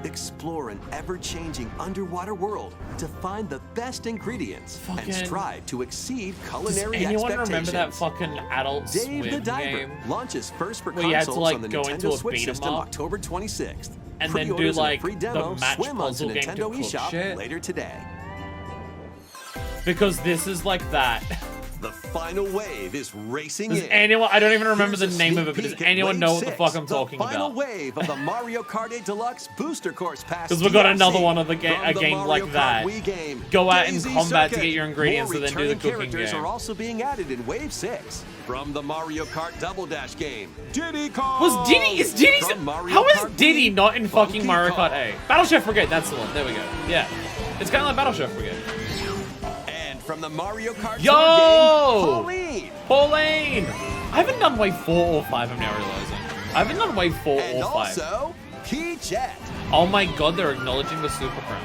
Explore an ever-changing underwater world to find the best ingredients and Fucking- strive to exceed Does culinary anyone expectations. remember that fucking Adult Dave the Swim Diver game? launches first for where you had to, consoles like, on the go into Nintendo a Switch beat 'em system up October 26th. and then do, Pre-orders and a like, free the demo match swim onto puzzle game to Nintendo cook eShop shit? later today. Because this is like that. The final wave is racing Does in. anyone? I don't even remember Here's the a name sneak of it, but does peek at anyone Wave know what the 6, fuck I'm talking the final about? wave of the Mario Kart 8 Deluxe Booster Course Pass. Because we got DLC another one of the from a the game Mario like Kart that. Wii game, Go out in Daisy combat to Circuit. get your ingredients, More and then do the returning cooking characters game. are also being added in Wave 6 from the Mario Kart Double Dash game. Diddy Kong. Was Diddy? Is Diddy's? From Mario How is Kart Diddy Wii, not in fucking Funky Mario Kong. Kart 8? Battle Chef Brigade. That's the one. There we go. Yeah, it's kind of like Battle Chef Brigade. And from the Mario Kart Yo! Tour game, Pauline. Pauline! I haven't done wave 4 or 5, I'm now realizing. I haven't done wave 4 And or 5. also, Peachette. Oh my god, they're acknowledging the Super Crown.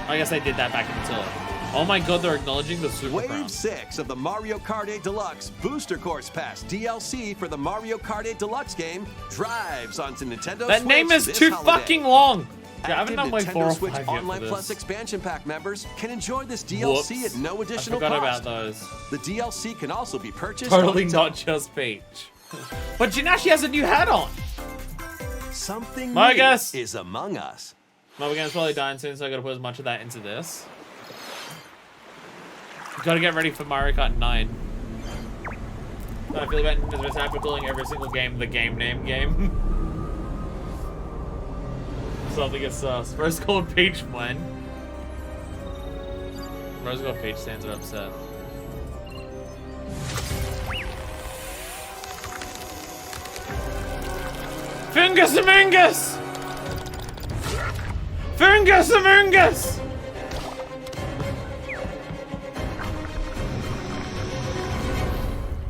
I guess I did that back in the tiller. Oh my god, they're acknowledging the Super Crown. Wave 6 of the Mario Kart 8 Deluxe Booster Course Pass DLC for the Mario Kart 8 Deluxe game drives onto Nintendo That Switch name is this too holiday. fucking long. Yeah, I haven't Active done wave 4 or Nintendo 5 Switch yet Online for Plus this. expansion pack members can enjoy this DLC Whoops. at no additional I forgot cost. about those. The DLC can also be purchased Totally on its not own. just Peach. But Jinashi has a new hat on. Something My new guess. is among us. My game's probably dying soon, so I gotta put as much of that into this. Gotta get ready for Mario Kart 9. How I feel about Nintendo calling every single game the game name game. Something is sus. Rose called Peach when? Rose got Peach stands are upset. Fungus Amungus! Fungus Amungus!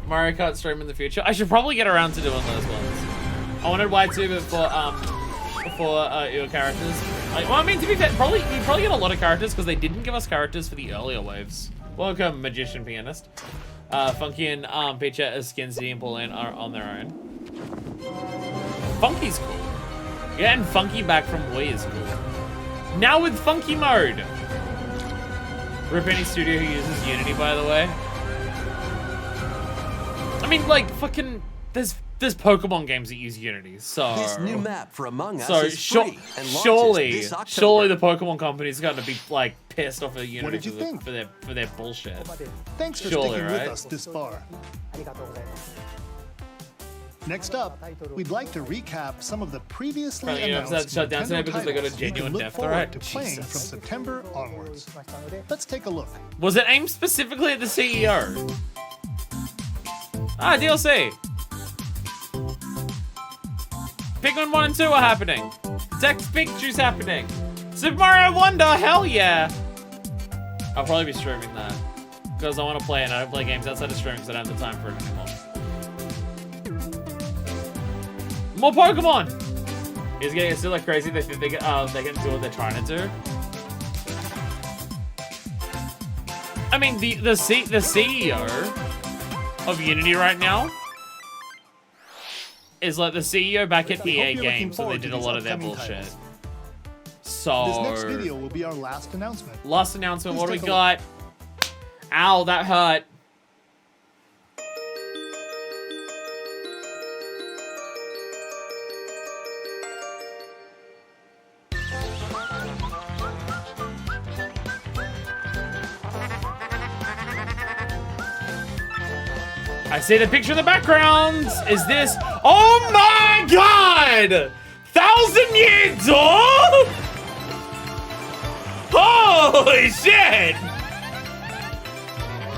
Mario Kart stream in the future. I should probably get around to doing those ones. I wanted Y2, but for your characters. Like, well, I mean, to be fair, we probably get a lot of characters because they didn't give us characters for the earlier waves. Welcome, Magician Pianist. Funky and Peachette as Skinsy and Pauline are on their own. Funky's cool. Getting Funky back from Wii is cool. Now with Funky mode. Rip any studio who uses Unity, by the way. I mean, like, fucking, there's Pokemon games that use Unity, so... This new map for Among Us So, is free and launches surely this October. surely the Pokemon company's got to be, like, pissed off at Unity What did you think? for their bullshit. Thanks for Surely, sticking right? with us this far. Next up, we'd like to recap some of the previously Apparently, announced episode's shut down Nintendo today because they got a titles you genuine can look death forward threat. to playing from Jesus. September onwards. Let's take a look. Was it aimed specifically at the CEO? Ah, DLC. Pikmin 1 and 2 are happening. Text Pikachu's happening. Super Mario Wonder, hell yeah. I'll probably be streaming that. Because I want to play it and I don't play games outside of streaming because I don't have the time for it anymore. More Pokemon! It's getting still like crazy. They think they can do what they're trying to do. I mean, the CEO of Unity right now is like the CEO back at hope EA you're looking Games, so they forward did to a these lot of their upcoming bullshit. titles. So This next video will be our last announcement. last announcement. Please What do we take a got? Ow, that hurt. I see the picture in the background. Is this? Oh my God! 1,000-year door? Holy shit!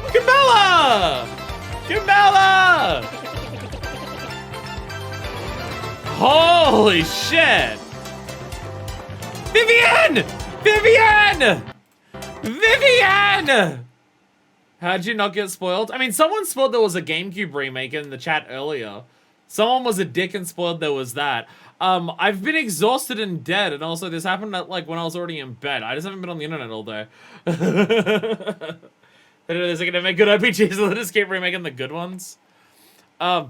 Look Gambella! Gambella! Holy shit! Vivian! Vivian! Vivian! How'd you not get spoiled? I mean, someone spoiled there was a GameCube remake in the chat earlier. Someone was a dick and spoiled there was that. I've been exhausted and dead, and also this happened at, like, when I was already in bed. I just haven't been on the internet all day. Is it gonna make good RPGs, so they'll just keep remaking the good ones? The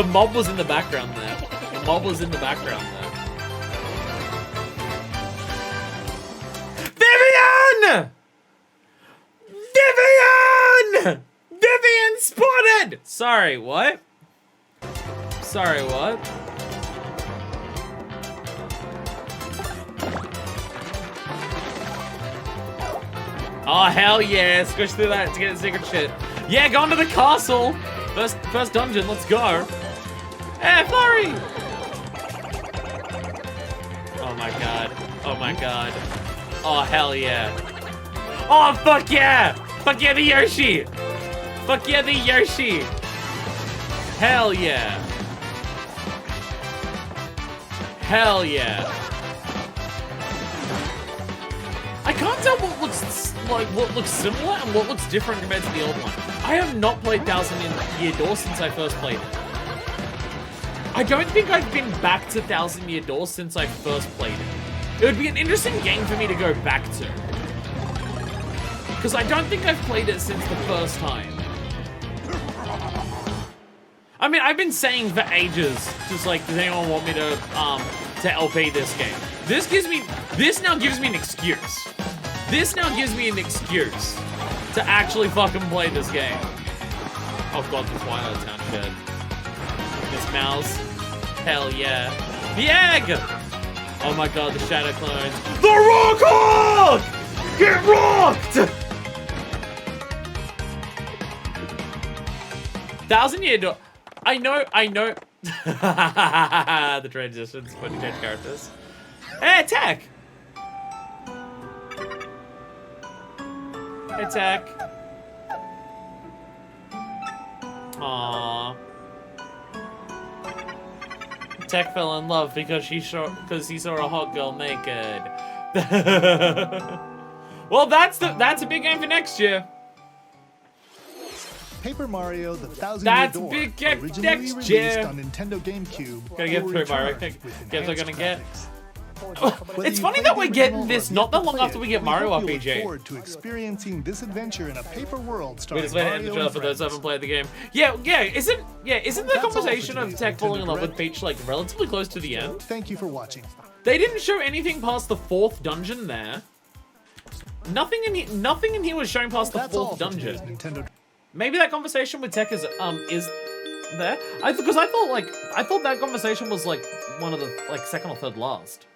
mob was in the background there. The mob was in the background there. Vivian! Vivian! Vivian spotted! Sorry, what? Sorry, what? Oh, hell yeah. Squish through that to get the secret shit. Yeah, go into the castle. First dungeon, let's go. Hey, Flurry! Oh my god. Oh my god. Oh, hell yeah. Oh, fuck yeah! Fuck yeah, the Yoshi! Fuck yeah, the Yoshi! Hell yeah. Hell yeah. I can't tell what looks similar and what looks different compared to the old one. I have not played Thousand Year Door since I first played it. I don't think I've been back to Thousand Year Door since I first played it. It would be an interesting game for me to go back to. Because I don't think I've played it since the first time. I mean, I've been saying for ages, just like, does anyone want me to LP this game? This now gives me an excuse. This now gives me an excuse to actually fucking play this game. Oh god, the Twilight Town shit. Miss Mouse. Hell yeah. The egg! Oh my god, the Shadow Clones. The Rock Hawk! Get rocked! Thousand Year Door. I know. The transitions when you change characters. Hey, attack! Attack. Aww. Tech fell in love because he saw a hot girl naked. Well, that's a big game for next year. Paper Mario: The Thousand Year Door, big originally next released year. on Nintendo GameCube. Gotta get will through Mario. return with Guess we're enhanced gonna get. graphics. It's you funny played that the we're getting original this or not yet that to long play after it, we get we Mario hope you look RPG. forward to experiencing this adventure in a paper world We starring just went in the Mario trailer and for those who friends. haven't played the game. Yeah, isn't the That's all for conversation of today's Tech falling in Nintendo love with Direct. Peach like relatively close to the end? Thank you for watching. They didn't show anything past the 4th dungeon there. Nothing in here was shown past the That's all 4th for today's dungeon. Nintendo. Maybe that conversation with Tech is there. Because I thought that conversation was like one of the second or third last.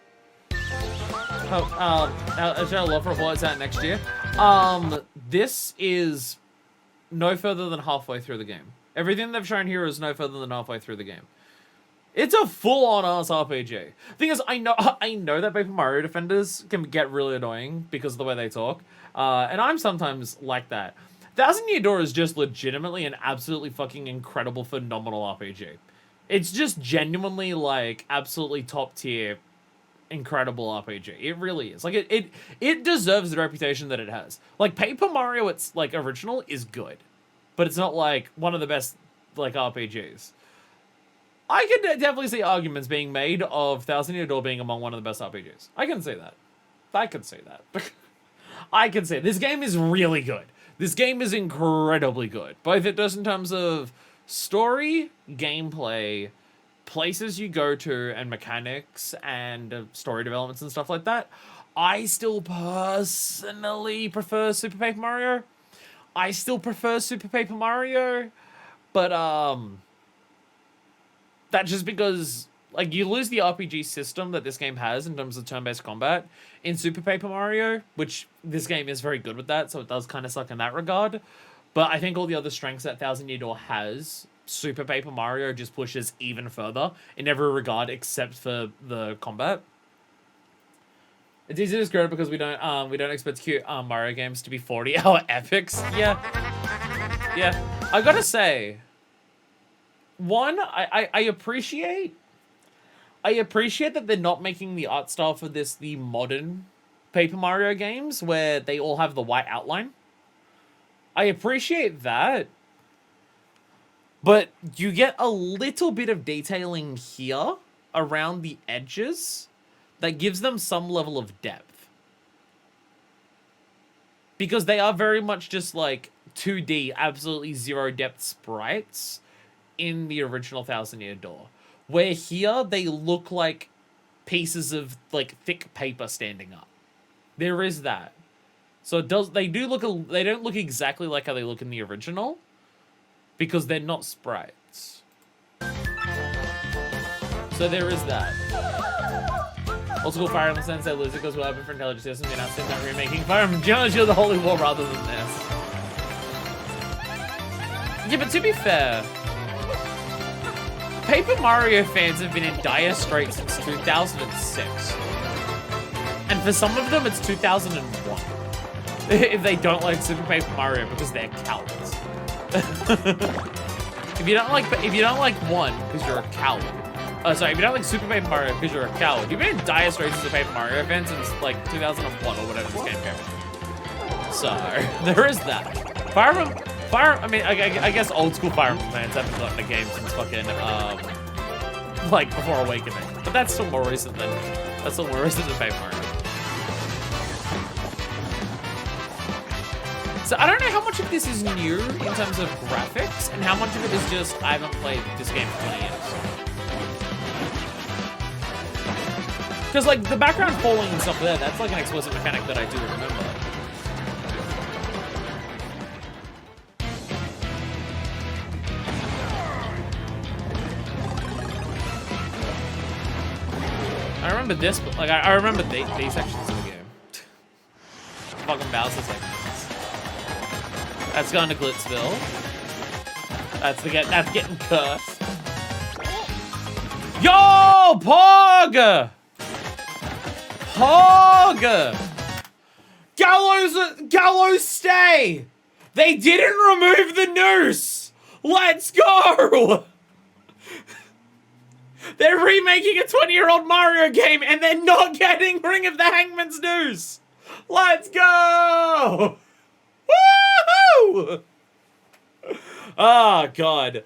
Azure Love Report is out next year. This is no further than halfway through the game. Everything they've shown here is no further than halfway through the game. It's a full-on ass RPG. Thing is, I know that Paper Mario defenders can get really annoying because of the way they talk, and I'm sometimes like that. Thousand Year Door is just legitimately an absolutely fucking incredible, phenomenal RPG. It's just genuinely like absolutely top tier, incredible RPG. It really is. Like it deserves the reputation that it has. Like Paper Mario, its like original is good, but it's not like one of the best like RPGs. I could definitely see arguments being made of Thousand Year Door being among one of the best RPGs. I can say that. I can say that. I can say this game is really good. This game is incredibly good. Both it does in terms of story, gameplay, places you go to, and mechanics, and story developments and stuff like that. I still personally prefer Super Paper Mario. But, that's just because, like, you lose the RPG system that this game has in terms of turn-based combat in Super Paper Mario, which this game is very good with that, so it does kind of suck in that regard. But I think all the other strengths that Thousand Year Door has, Super Paper Mario just pushes even further in every regard except for the combat. It's easy to screw it because we don't expect cute Mario games to be 40-hour epics. Yeah. I gotta say, one, I appreciate that they're not making the art style for this the modern Paper Mario games where they all have the white outline. I appreciate that. But you get a little bit of detailing here around the edges that gives them some level of depth. Because they are very much just like 2D, absolutely zero depth sprites in the original Thousand Year Door. Where here they look like pieces of like thick paper standing up. There is that. So they don't look exactly like how they look in the original. Because they're not sprites. So there is that. Old school Fire Emblem Sensei lose it because we're open for intelligence systems. You're not saying that remaking Fire Emblem Geometry of the Holy War rather than this. Yeah, but to be fair, Paper Mario fans have been in dire straits since 2006. And for some of them, it's 2001. If they don't like Super Paper Mario because they're cowards. If you don't like one because you're a coward. Sorry, if you don't like Super Paper Mario because you're a coward. You've been in dire straits as a Paper Mario fan since like 2001 or whatever this game came out. So there is that. I mean, I guess old school Fire Emblem fans haven't gotten the game since fucking like before Awakening, but that's still more recent than Paper Mario. So I don't know how much of this is new in terms of graphics and how much of it is just I haven't played this game for 20 years. Because like the background falling and stuff there, that's like an explicit mechanic that I do remember. I remember this, but like I remember these sections of the game. Fucking Bowser segments. That's going to Glitzville. That's getting cursed. Yo, Pog! Gallows stay! They didn't remove the noose! Let's go! They're remaking a 20-year-old Mario game and they're not getting Ring of the Hangman's noose! Let's go! Woohoo! Oh, God.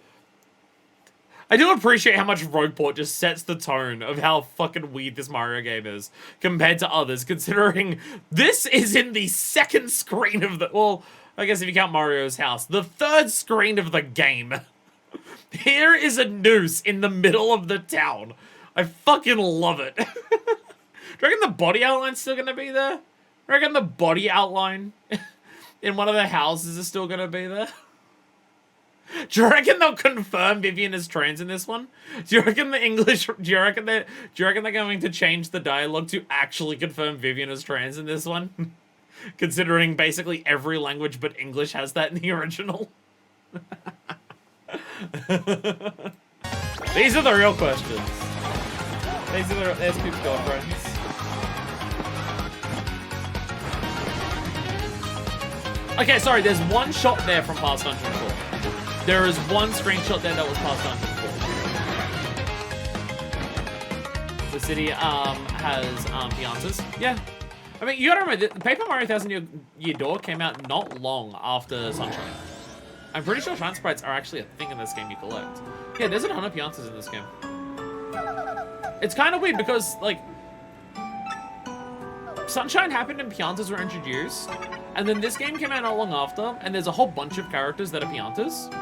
I do appreciate how much Rogueport just sets the tone of how fucking weird this Mario game is compared to others, considering this is in the second screen of the... Well, I guess if you count Mario's house, the third screen of the game. Here is a noose in the middle of the town. I fucking love it. Do you reckon the body outline's still gonna be there? Do you reckon the body outline in one of the houses is still gonna be there? Do you reckon they'll confirm Vivian is trans in this one? Do you reckon the English? Do you reckon they're going to change the dialogue to actually confirm Vivian is trans in this one? Considering basically every language but English has that in the original. These are the real questions. There's people's girlfriends. Okay, sorry, there's one shot there from past Dungeon 4. There is one screenshot there that was past Dungeon 4. The city has fiancés. Yeah. I mean, you gotta remember, the Paper Mario Thousand Year Door came out not long after Sunshine. I'm pretty sure Shine Sprites are actually a thing in this game you collect. Yeah, there's a ton of fiancés in this game. It's kind of weird because, like, Sunshine happened and fiancés were introduced, and then this game came out not long after, and there's a whole bunch of characters that are fiancés.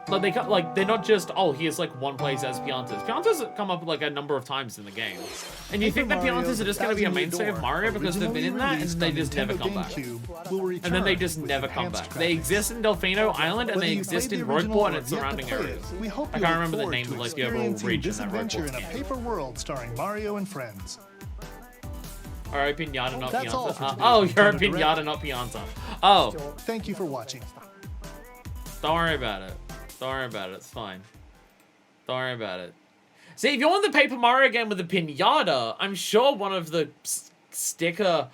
Like, they're not just, oh, here's, like, one place as fiancés. Fiancés come up, like, a number of times in the game. And you think that fiancés are just going to be a mainstay of Mario because they've been in that, and then they just never come back. And then they just never come back. They exist in Delfino Island, and they exist in Rogueport and its surrounding areas. I can't remember the name of, like, the overall region that Rogueport's in. A paper world starring Mario and friends. Alright, Pinata, not Pianta. Oh, you're a Pinata, not Pianta. Oh. Thank you for watching. Don't worry about it. Don't worry about it. It's fine. Don't worry about it. See, if you want the Paper Mario game with the pinata, I'm sure one of the sticker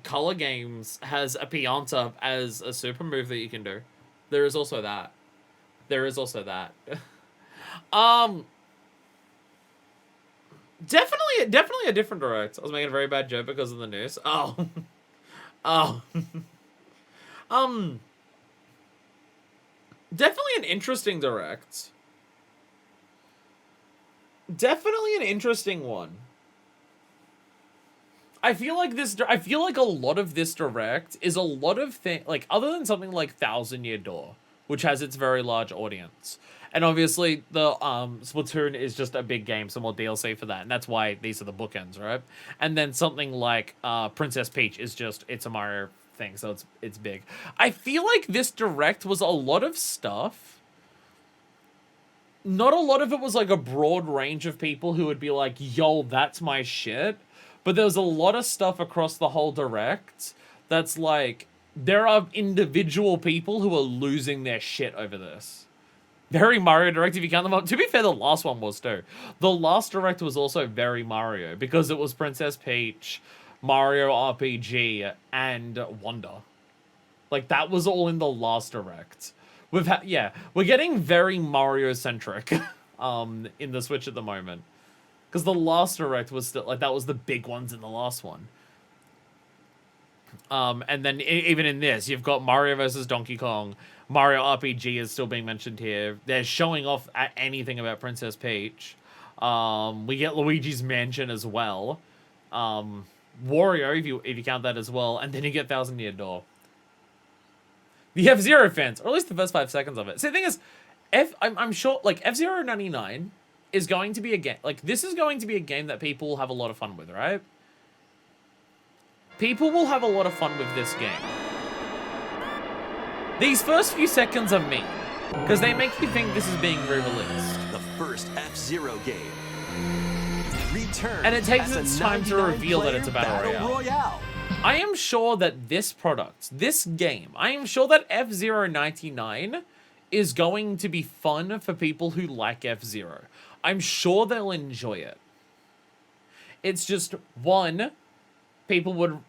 color games has a pinata as a super move that you can do. There is also that. There is also that. Definitely a different direct. I was making a very bad joke because of the news. Oh. Oh. Definitely an interesting direct. Definitely an interesting one. I feel like a lot of this direct is a lot of things, like, other than something like Thousand Year Door, which has its very large audience. And obviously the Splatoon is just a big game, some more DLC for that, and that's why these are the bookends, right? And then something like Princess Peach is just, it's a Mario thing, so it's big. I feel like this direct was a lot of stuff. Not a lot of it was like a broad range of people who would be like, yo, that's my shit. But there was a lot of stuff across the whole direct that's like, there are individual people who are losing their shit over this. Very Mario direct if you count them up. To be fair, the last one was too. The last direct was also very Mario because it was Princess Peach, Mario RPG, and Wonder. Like, that was all in the last direct. We're getting very Mario-centric in the Switch at the moment. Because the last direct was still, like, that was the big ones in the last one. And then even in this, you've got Mario versus Donkey Kong. Mario RPG is still being mentioned here. They're showing off at anything about Princess Peach. We get Luigi's Mansion as well. Wario, if you count that as well. And then you get Thousand Year Door. The F-Zero fans, or at least the first 5 seconds of it. See, the thing is, I'm sure, like, F-Zero 99 is going to be a game, like, this is going to be a game that people will have a lot of fun with, right? People will have a lot of fun with this game. These first few seconds are mean, because they make you think this is being re-released. The first F-Zero game. Return. And it takes its time to reveal that it's a Battle Royale. I am sure that this product, this game, I am sure that F-Zero 99 is going to be fun for people who like F-Zero. I'm sure they'll enjoy it. It's just, one, people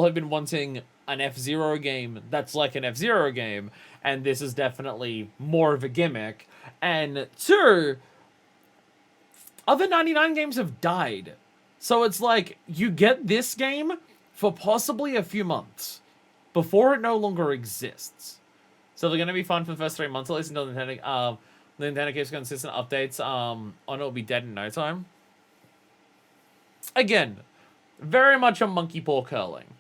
have been wanting an F-Zero game that's like an F-Zero game, and this is definitely more of a gimmick. And two, other 99 games have died. So it's like, you get this game for possibly a few months before it no longer exists. So they're going to be fun for the first 3 months, at least until Nintendo keeps consistent updates on it will be dead in no time. Again, very much a monkey paw curling.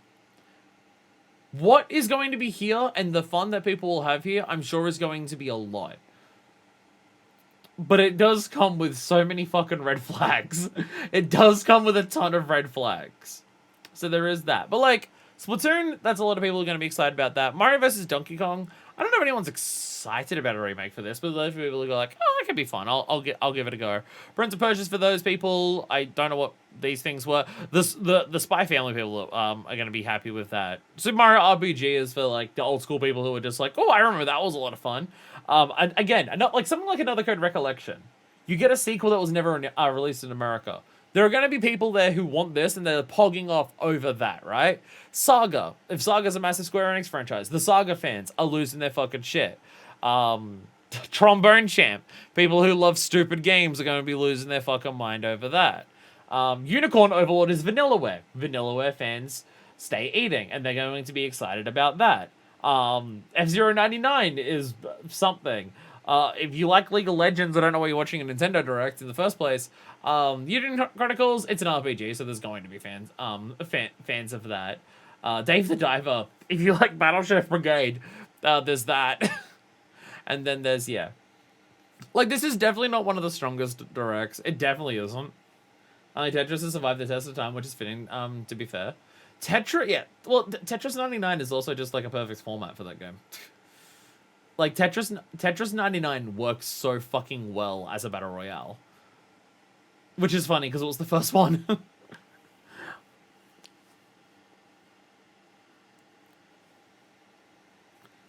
What is going to be here and the fun that people will have here, I'm sure is going to be a lot. But it does come with so many fucking red flags. It does come with a ton of red flags. So there is that. But like, Splatoon, that's a lot of people are going to be excited about that. Mario vs. Donkey Kong, I don't know if anyone's excited about a remake for this, but those people who go like, oh, that could be fun. I'll give it a go. Prince of Persia's for those people. I don't know what these things were. The Spy Family people are going to be happy with that. Super Mario RPG is for like the old school people who are just like, oh, I remember that was a lot of fun. And again, not like something like Another Code Recollection. You get a sequel that was never released in America. There are going to be people there who want this, and they're pogging off over that, right? Saga. If Saga's a massive Square Enix franchise, the Saga fans are losing their fucking shit. Trombone Champ. People who love stupid games are going to be losing their fucking mind over that. Unicorn Overlord is Vanillaware. Vanillaware fans stay eating, and they're going to be excited about that. F-Zero 99 is something. If you like League of Legends, I don't know why you're watching a Nintendo Direct in the first place. Eden Chronicles, it's an RPG, so there's going to be fans of that. Dave the Diver, if you like Battle Chef Brigade, there's that. And then there's, yeah. Like, this is definitely not one of the strongest directs. It definitely isn't. Tetris has survived the test of time, which is fitting, to be fair. Tetris 99 is also just like a perfect format for that game. Like, Tetris 99 works so fucking well as a Battle Royale. Which is funny, because it was the first one.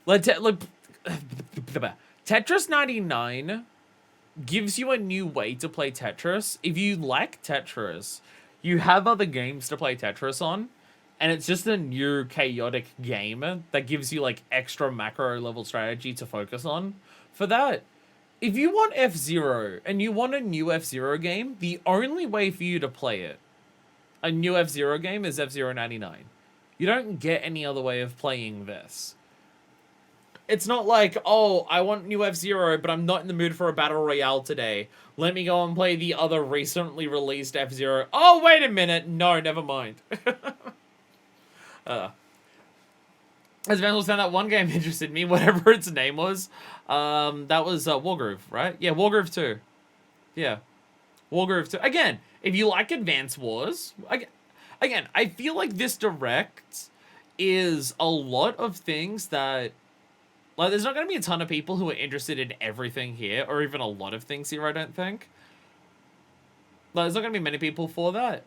Tetris 99 gives you a new way to play Tetris. If you like Tetris, you have other games to play Tetris on, and it's just a new chaotic game that gives you like extra macro level strategy to focus on. For that, if you want F-Zero and you want a new F-Zero game, the only way for you to play it, a new F-Zero game, is F-Zero 99. You don't get any other way of playing this. It's not like, oh, I want new F-Zero, but I'm not in the mood for a battle royale today. Let me go and play the other recently released F-Zero. Oh, wait a minute. No, never mind. As Vandals found that one game interested me, whatever its name was. That was Wargroove, right? Yeah, Wargroove 2. Yeah. Wargroove 2. Again, if you like Advance Wars, again, I feel like this Direct is a lot of things that... Like, there's not going to be a ton of people who are interested in everything here, or even a lot of things here, I don't think. Like, there's not going to be many people for that.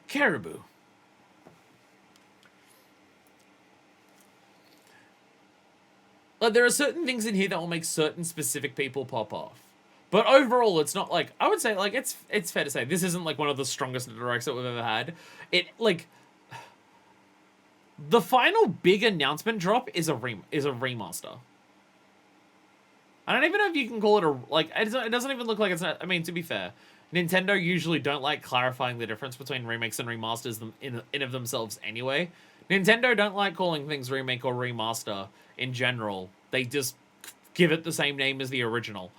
Caribou. Like, there are certain things in here that will make certain specific people pop off. But overall, it's not like... I would say, like, it's fair to say, this isn't, like, one of the strongest directs that we've ever had. It, like... The final big announcement drop is a remaster. I don't even know if you can call it a... Like, it doesn't even look like it's... I mean, to be fair, Nintendo usually don't like clarifying the difference between remakes and remasters in of themselves anyway. Nintendo don't like calling things remake or remaster in general. They just give it the same name as the original.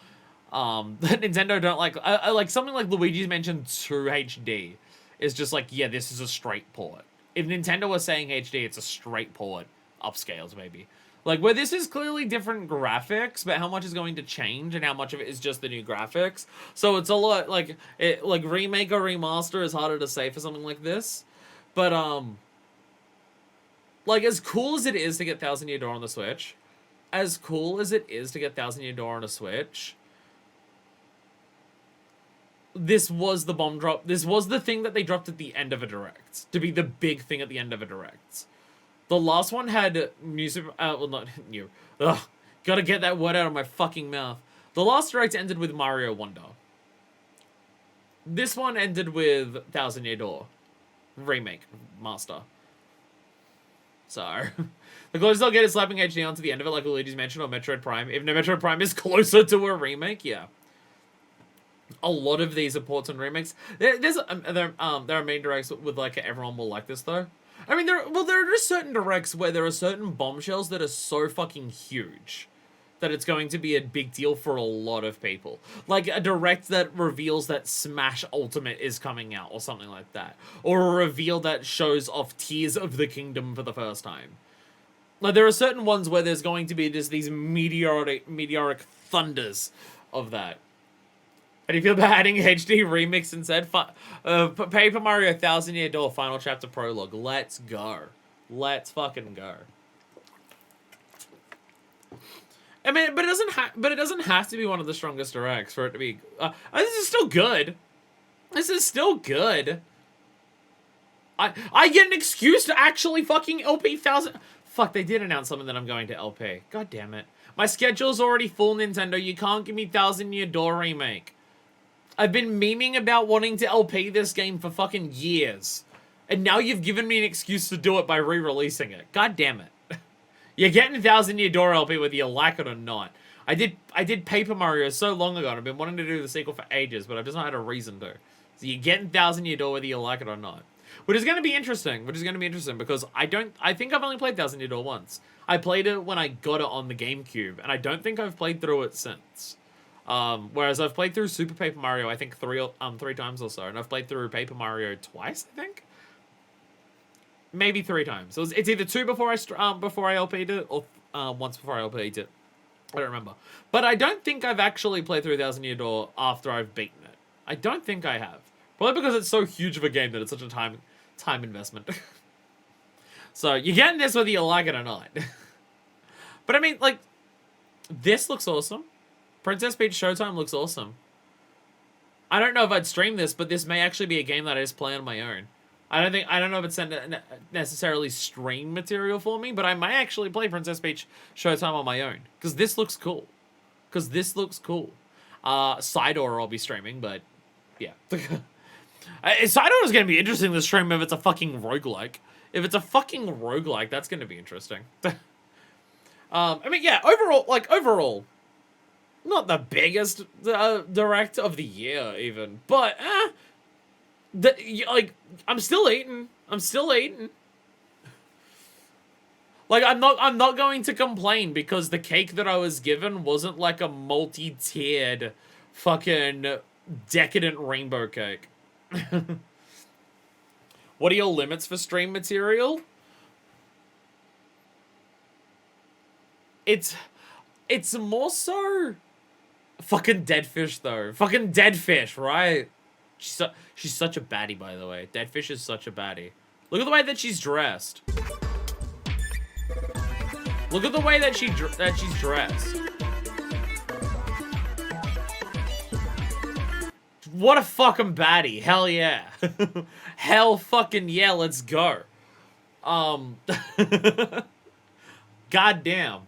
Nintendo don't like... like, something like Luigi's Mansion 2 HD is just like, yeah, this is a straight port. If Nintendo was saying HD, it's a straight port. Upscales, maybe. Like, where this is clearly different graphics, but how much is going to change and how much of it is just the new graphics. So it's a lot, like, remake or remaster is harder to say for something like this. But, like, as cool as it is to get Thousand Year Door on the Switch, as cool as it is to get Thousand Year Door on a Switch, this was the bomb drop. This was the thing that they dropped at the end of a Direct. To be the big thing at the end of a Direct. The last one had new Super... well, not new. Ugh. Gotta get that word out of my fucking mouth. The last Direct ended with Mario Wonder. This one ended with Thousand Year Door. Remake. Master. So... The closest I'll get is slapping HD onto the end of it like Luigi's Mansion or Metroid Prime. Even though Metroid Prime is closer to a remake, yeah. A lot of these are ports and remakes. There are main directs with, like, everyone will like this, though. I mean, there are just certain directs where there are certain bombshells that are so fucking huge that it's going to be a big deal for a lot of people. Like, a direct that reveals that Smash Ultimate is coming out, or something like that. Or a reveal that shows off Tears of the Kingdom for the first time. Like, there are certain ones where there's going to be just these meteoric thunders of that. And if you're adding HD remix instead, Paper Mario 1000 Year Door Final Chapter Prologue. Let's go. Let's fucking go. I mean, but it doesn't have to be one of the strongest directs for it to be. This is still good. This is still good. I get an excuse to actually fucking LP 1000. Fuck, they did announce something that I'm going to LP. God damn it. My schedule's already full, Nintendo. You can't give me 1000 Year Door remake. I've been memeing about wanting to LP this game for fucking years. And now you've given me an excuse to do it by re-releasing it. God damn it. You're getting 1000 Year Door LP whether you like it or not. I did Paper Mario so long ago and I've been wanting to do the sequel for ages, but I've just not had a reason to. So you're getting 1000 Year Door whether you like it or not. Which is going to be interesting. Because I think I've only played 1000 Year Door once. I played it when I got it on the GameCube, and I don't think I've played through it since. Whereas I've played through Super Paper Mario, I think three times or so, and I've played through Paper Mario twice, I think? Maybe 3 times. So it's either 2 before I LP'd it, or once before I LP'd it. I don't remember. But I don't think I've actually played through 1000 Year Door after I've beaten it. I don't think I have. Probably because it's so huge of a game that it's such a time investment. So, you're getting this whether you like it or not. But I mean, like, this looks awesome. Princess Peach Showtime looks awesome. I don't know if I'd stream this, but this may actually be a game that I just play on my own. I don't know if it's necessarily stream material for me, but I might actually play Princess Peach Showtime on my own. Because this looks cool. Side Order I'll be streaming, but yeah. Side Order is going to be interesting to stream if it's a fucking roguelike. If it's a fucking roguelike, that's going to be interesting. I mean, yeah, overall, not the biggest direct of the year, even, but I'm still eating. Like, I'm not going to complain because the cake that I was given wasn't like a multi-tiered fucking decadent rainbow cake. What are your limits for stream material? It's more so fucking dead fish though. Fucking dead fish, right? She's such a baddie, by the way. Dead fish is such a baddie. Look at the way that she's dressed. Look at the way that she's dressed. What a fucking baddie. Hell yeah. Hell fucking yeah, let's go. Goddamn.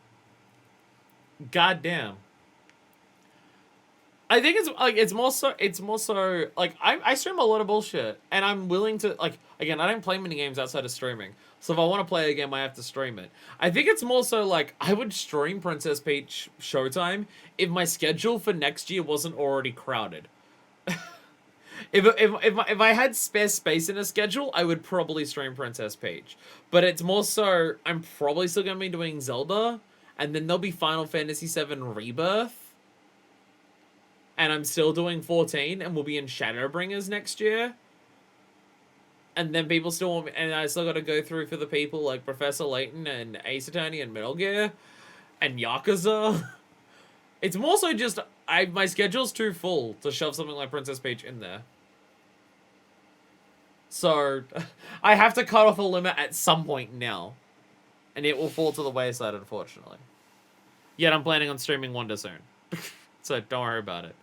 I think it's more so like I stream a lot of bullshit and I'm willing to, like, again, I don't play many games outside of streaming. So if I want to play a game, I have to stream it. I think it's more so like I would stream Princess Peach Showtime if my schedule for next year wasn't already crowded. If I had spare space in a schedule, I would probably stream Princess Peach. But it's more so I'm probably still gonna be doing Zelda, and then there'll be Final Fantasy VII Rebirth. And I'm still doing 14, and we'll be in Shadowbringers next year. And then people still want me, and I still gotta go through for the people like Professor Layton and Ace Attorney and Metal Gear and Yakuza. It's more so just my schedule's too full to shove something like Princess Peach in there. So I have to cut off a limit at some point now. And it will fall to the wayside, unfortunately. Yet I'm planning on streaming Wonder soon. So don't worry about it.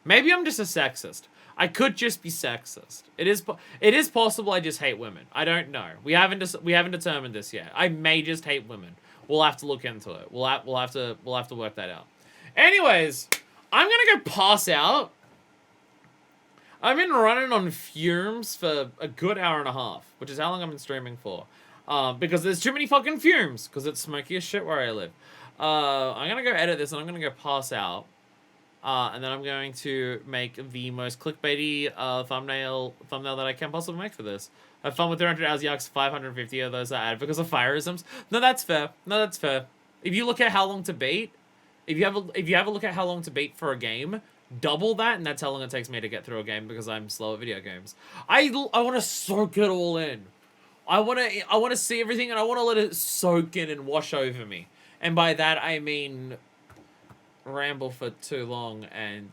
Maybe I'm just a sexist. I could just be sexist. It is possible I just hate women. I don't know. We haven't determined this yet. I may just hate women. We'll have to look into it. We'll have to work that out. Anyways, I'm gonna go pass out. I've been running on fumes for a good hour and a half, which is how long I've been streaming for. Because there's too many fucking fumes, because it's smoky as shit where I live. I'm gonna go edit this and I'm gonna go pass out. And then I'm going to make the most clickbaity thumbnail that I can possibly make for this. Have fun with 300 hours Yaks, 550 of those are added because of fireisms. No, that's fair. If you look at how long to beat, if you have a look at how long to beat for a game, double that, and that's how long it takes me to get through a game because I'm slow at video games. I want to soak it all in. I want to see everything, and I want to let it soak in and wash over me. And by that I mean ramble for too long and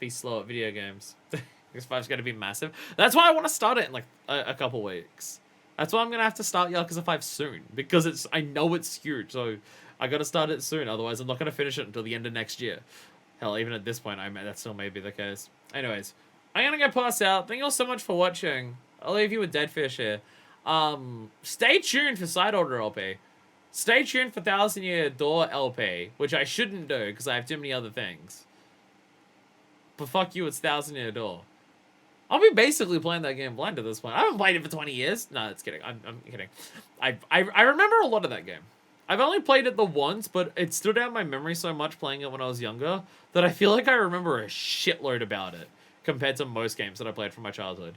be slow at video games. Because 5's going to be massive. That's why I want to start it in like a couple weeks. That's why I'm going to have to start Yakuza 5 soon. Because I know it's huge, so I got to start it soon. Otherwise, I'm not going to finish it until the end of next year. Hell, even at this point, that still may be the case. Anyways, I'm going to go pass out. Thank you all so much for watching. I'll leave you with Deadfish here. Stay tuned for Side Order LP. Stay tuned for 1000 Year Door LP, which I shouldn't do because I have too many other things. But fuck you, it's 1000 Year Door. I'll be basically playing that game blind at this point. I haven't played it for 20 years. No, it's kidding. I'm kidding. I remember a lot of that game. I've only played it the once, but it stood out in my memory so much playing it when I was younger that I feel like I remember a shitload about it compared to most games that I played from my childhood.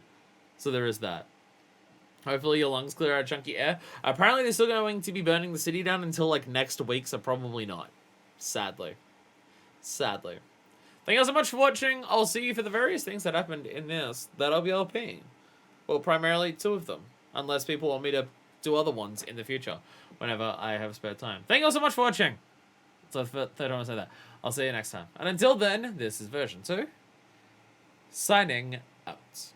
So there is that. Hopefully your lungs clear out of chunky air. Apparently they're still going to be burning the city down until like next week, so probably not. Sadly. Thank you all so much for watching. I'll see you for the various things that happened in this that I'll be LPing. Well, primarily 2 of them. Unless people want me to do other ones in the future. Whenever I have spare time. Thank you all so much for watching. So I don't want to say that. I'll see you next time. And until then, this is Version2. Signing out.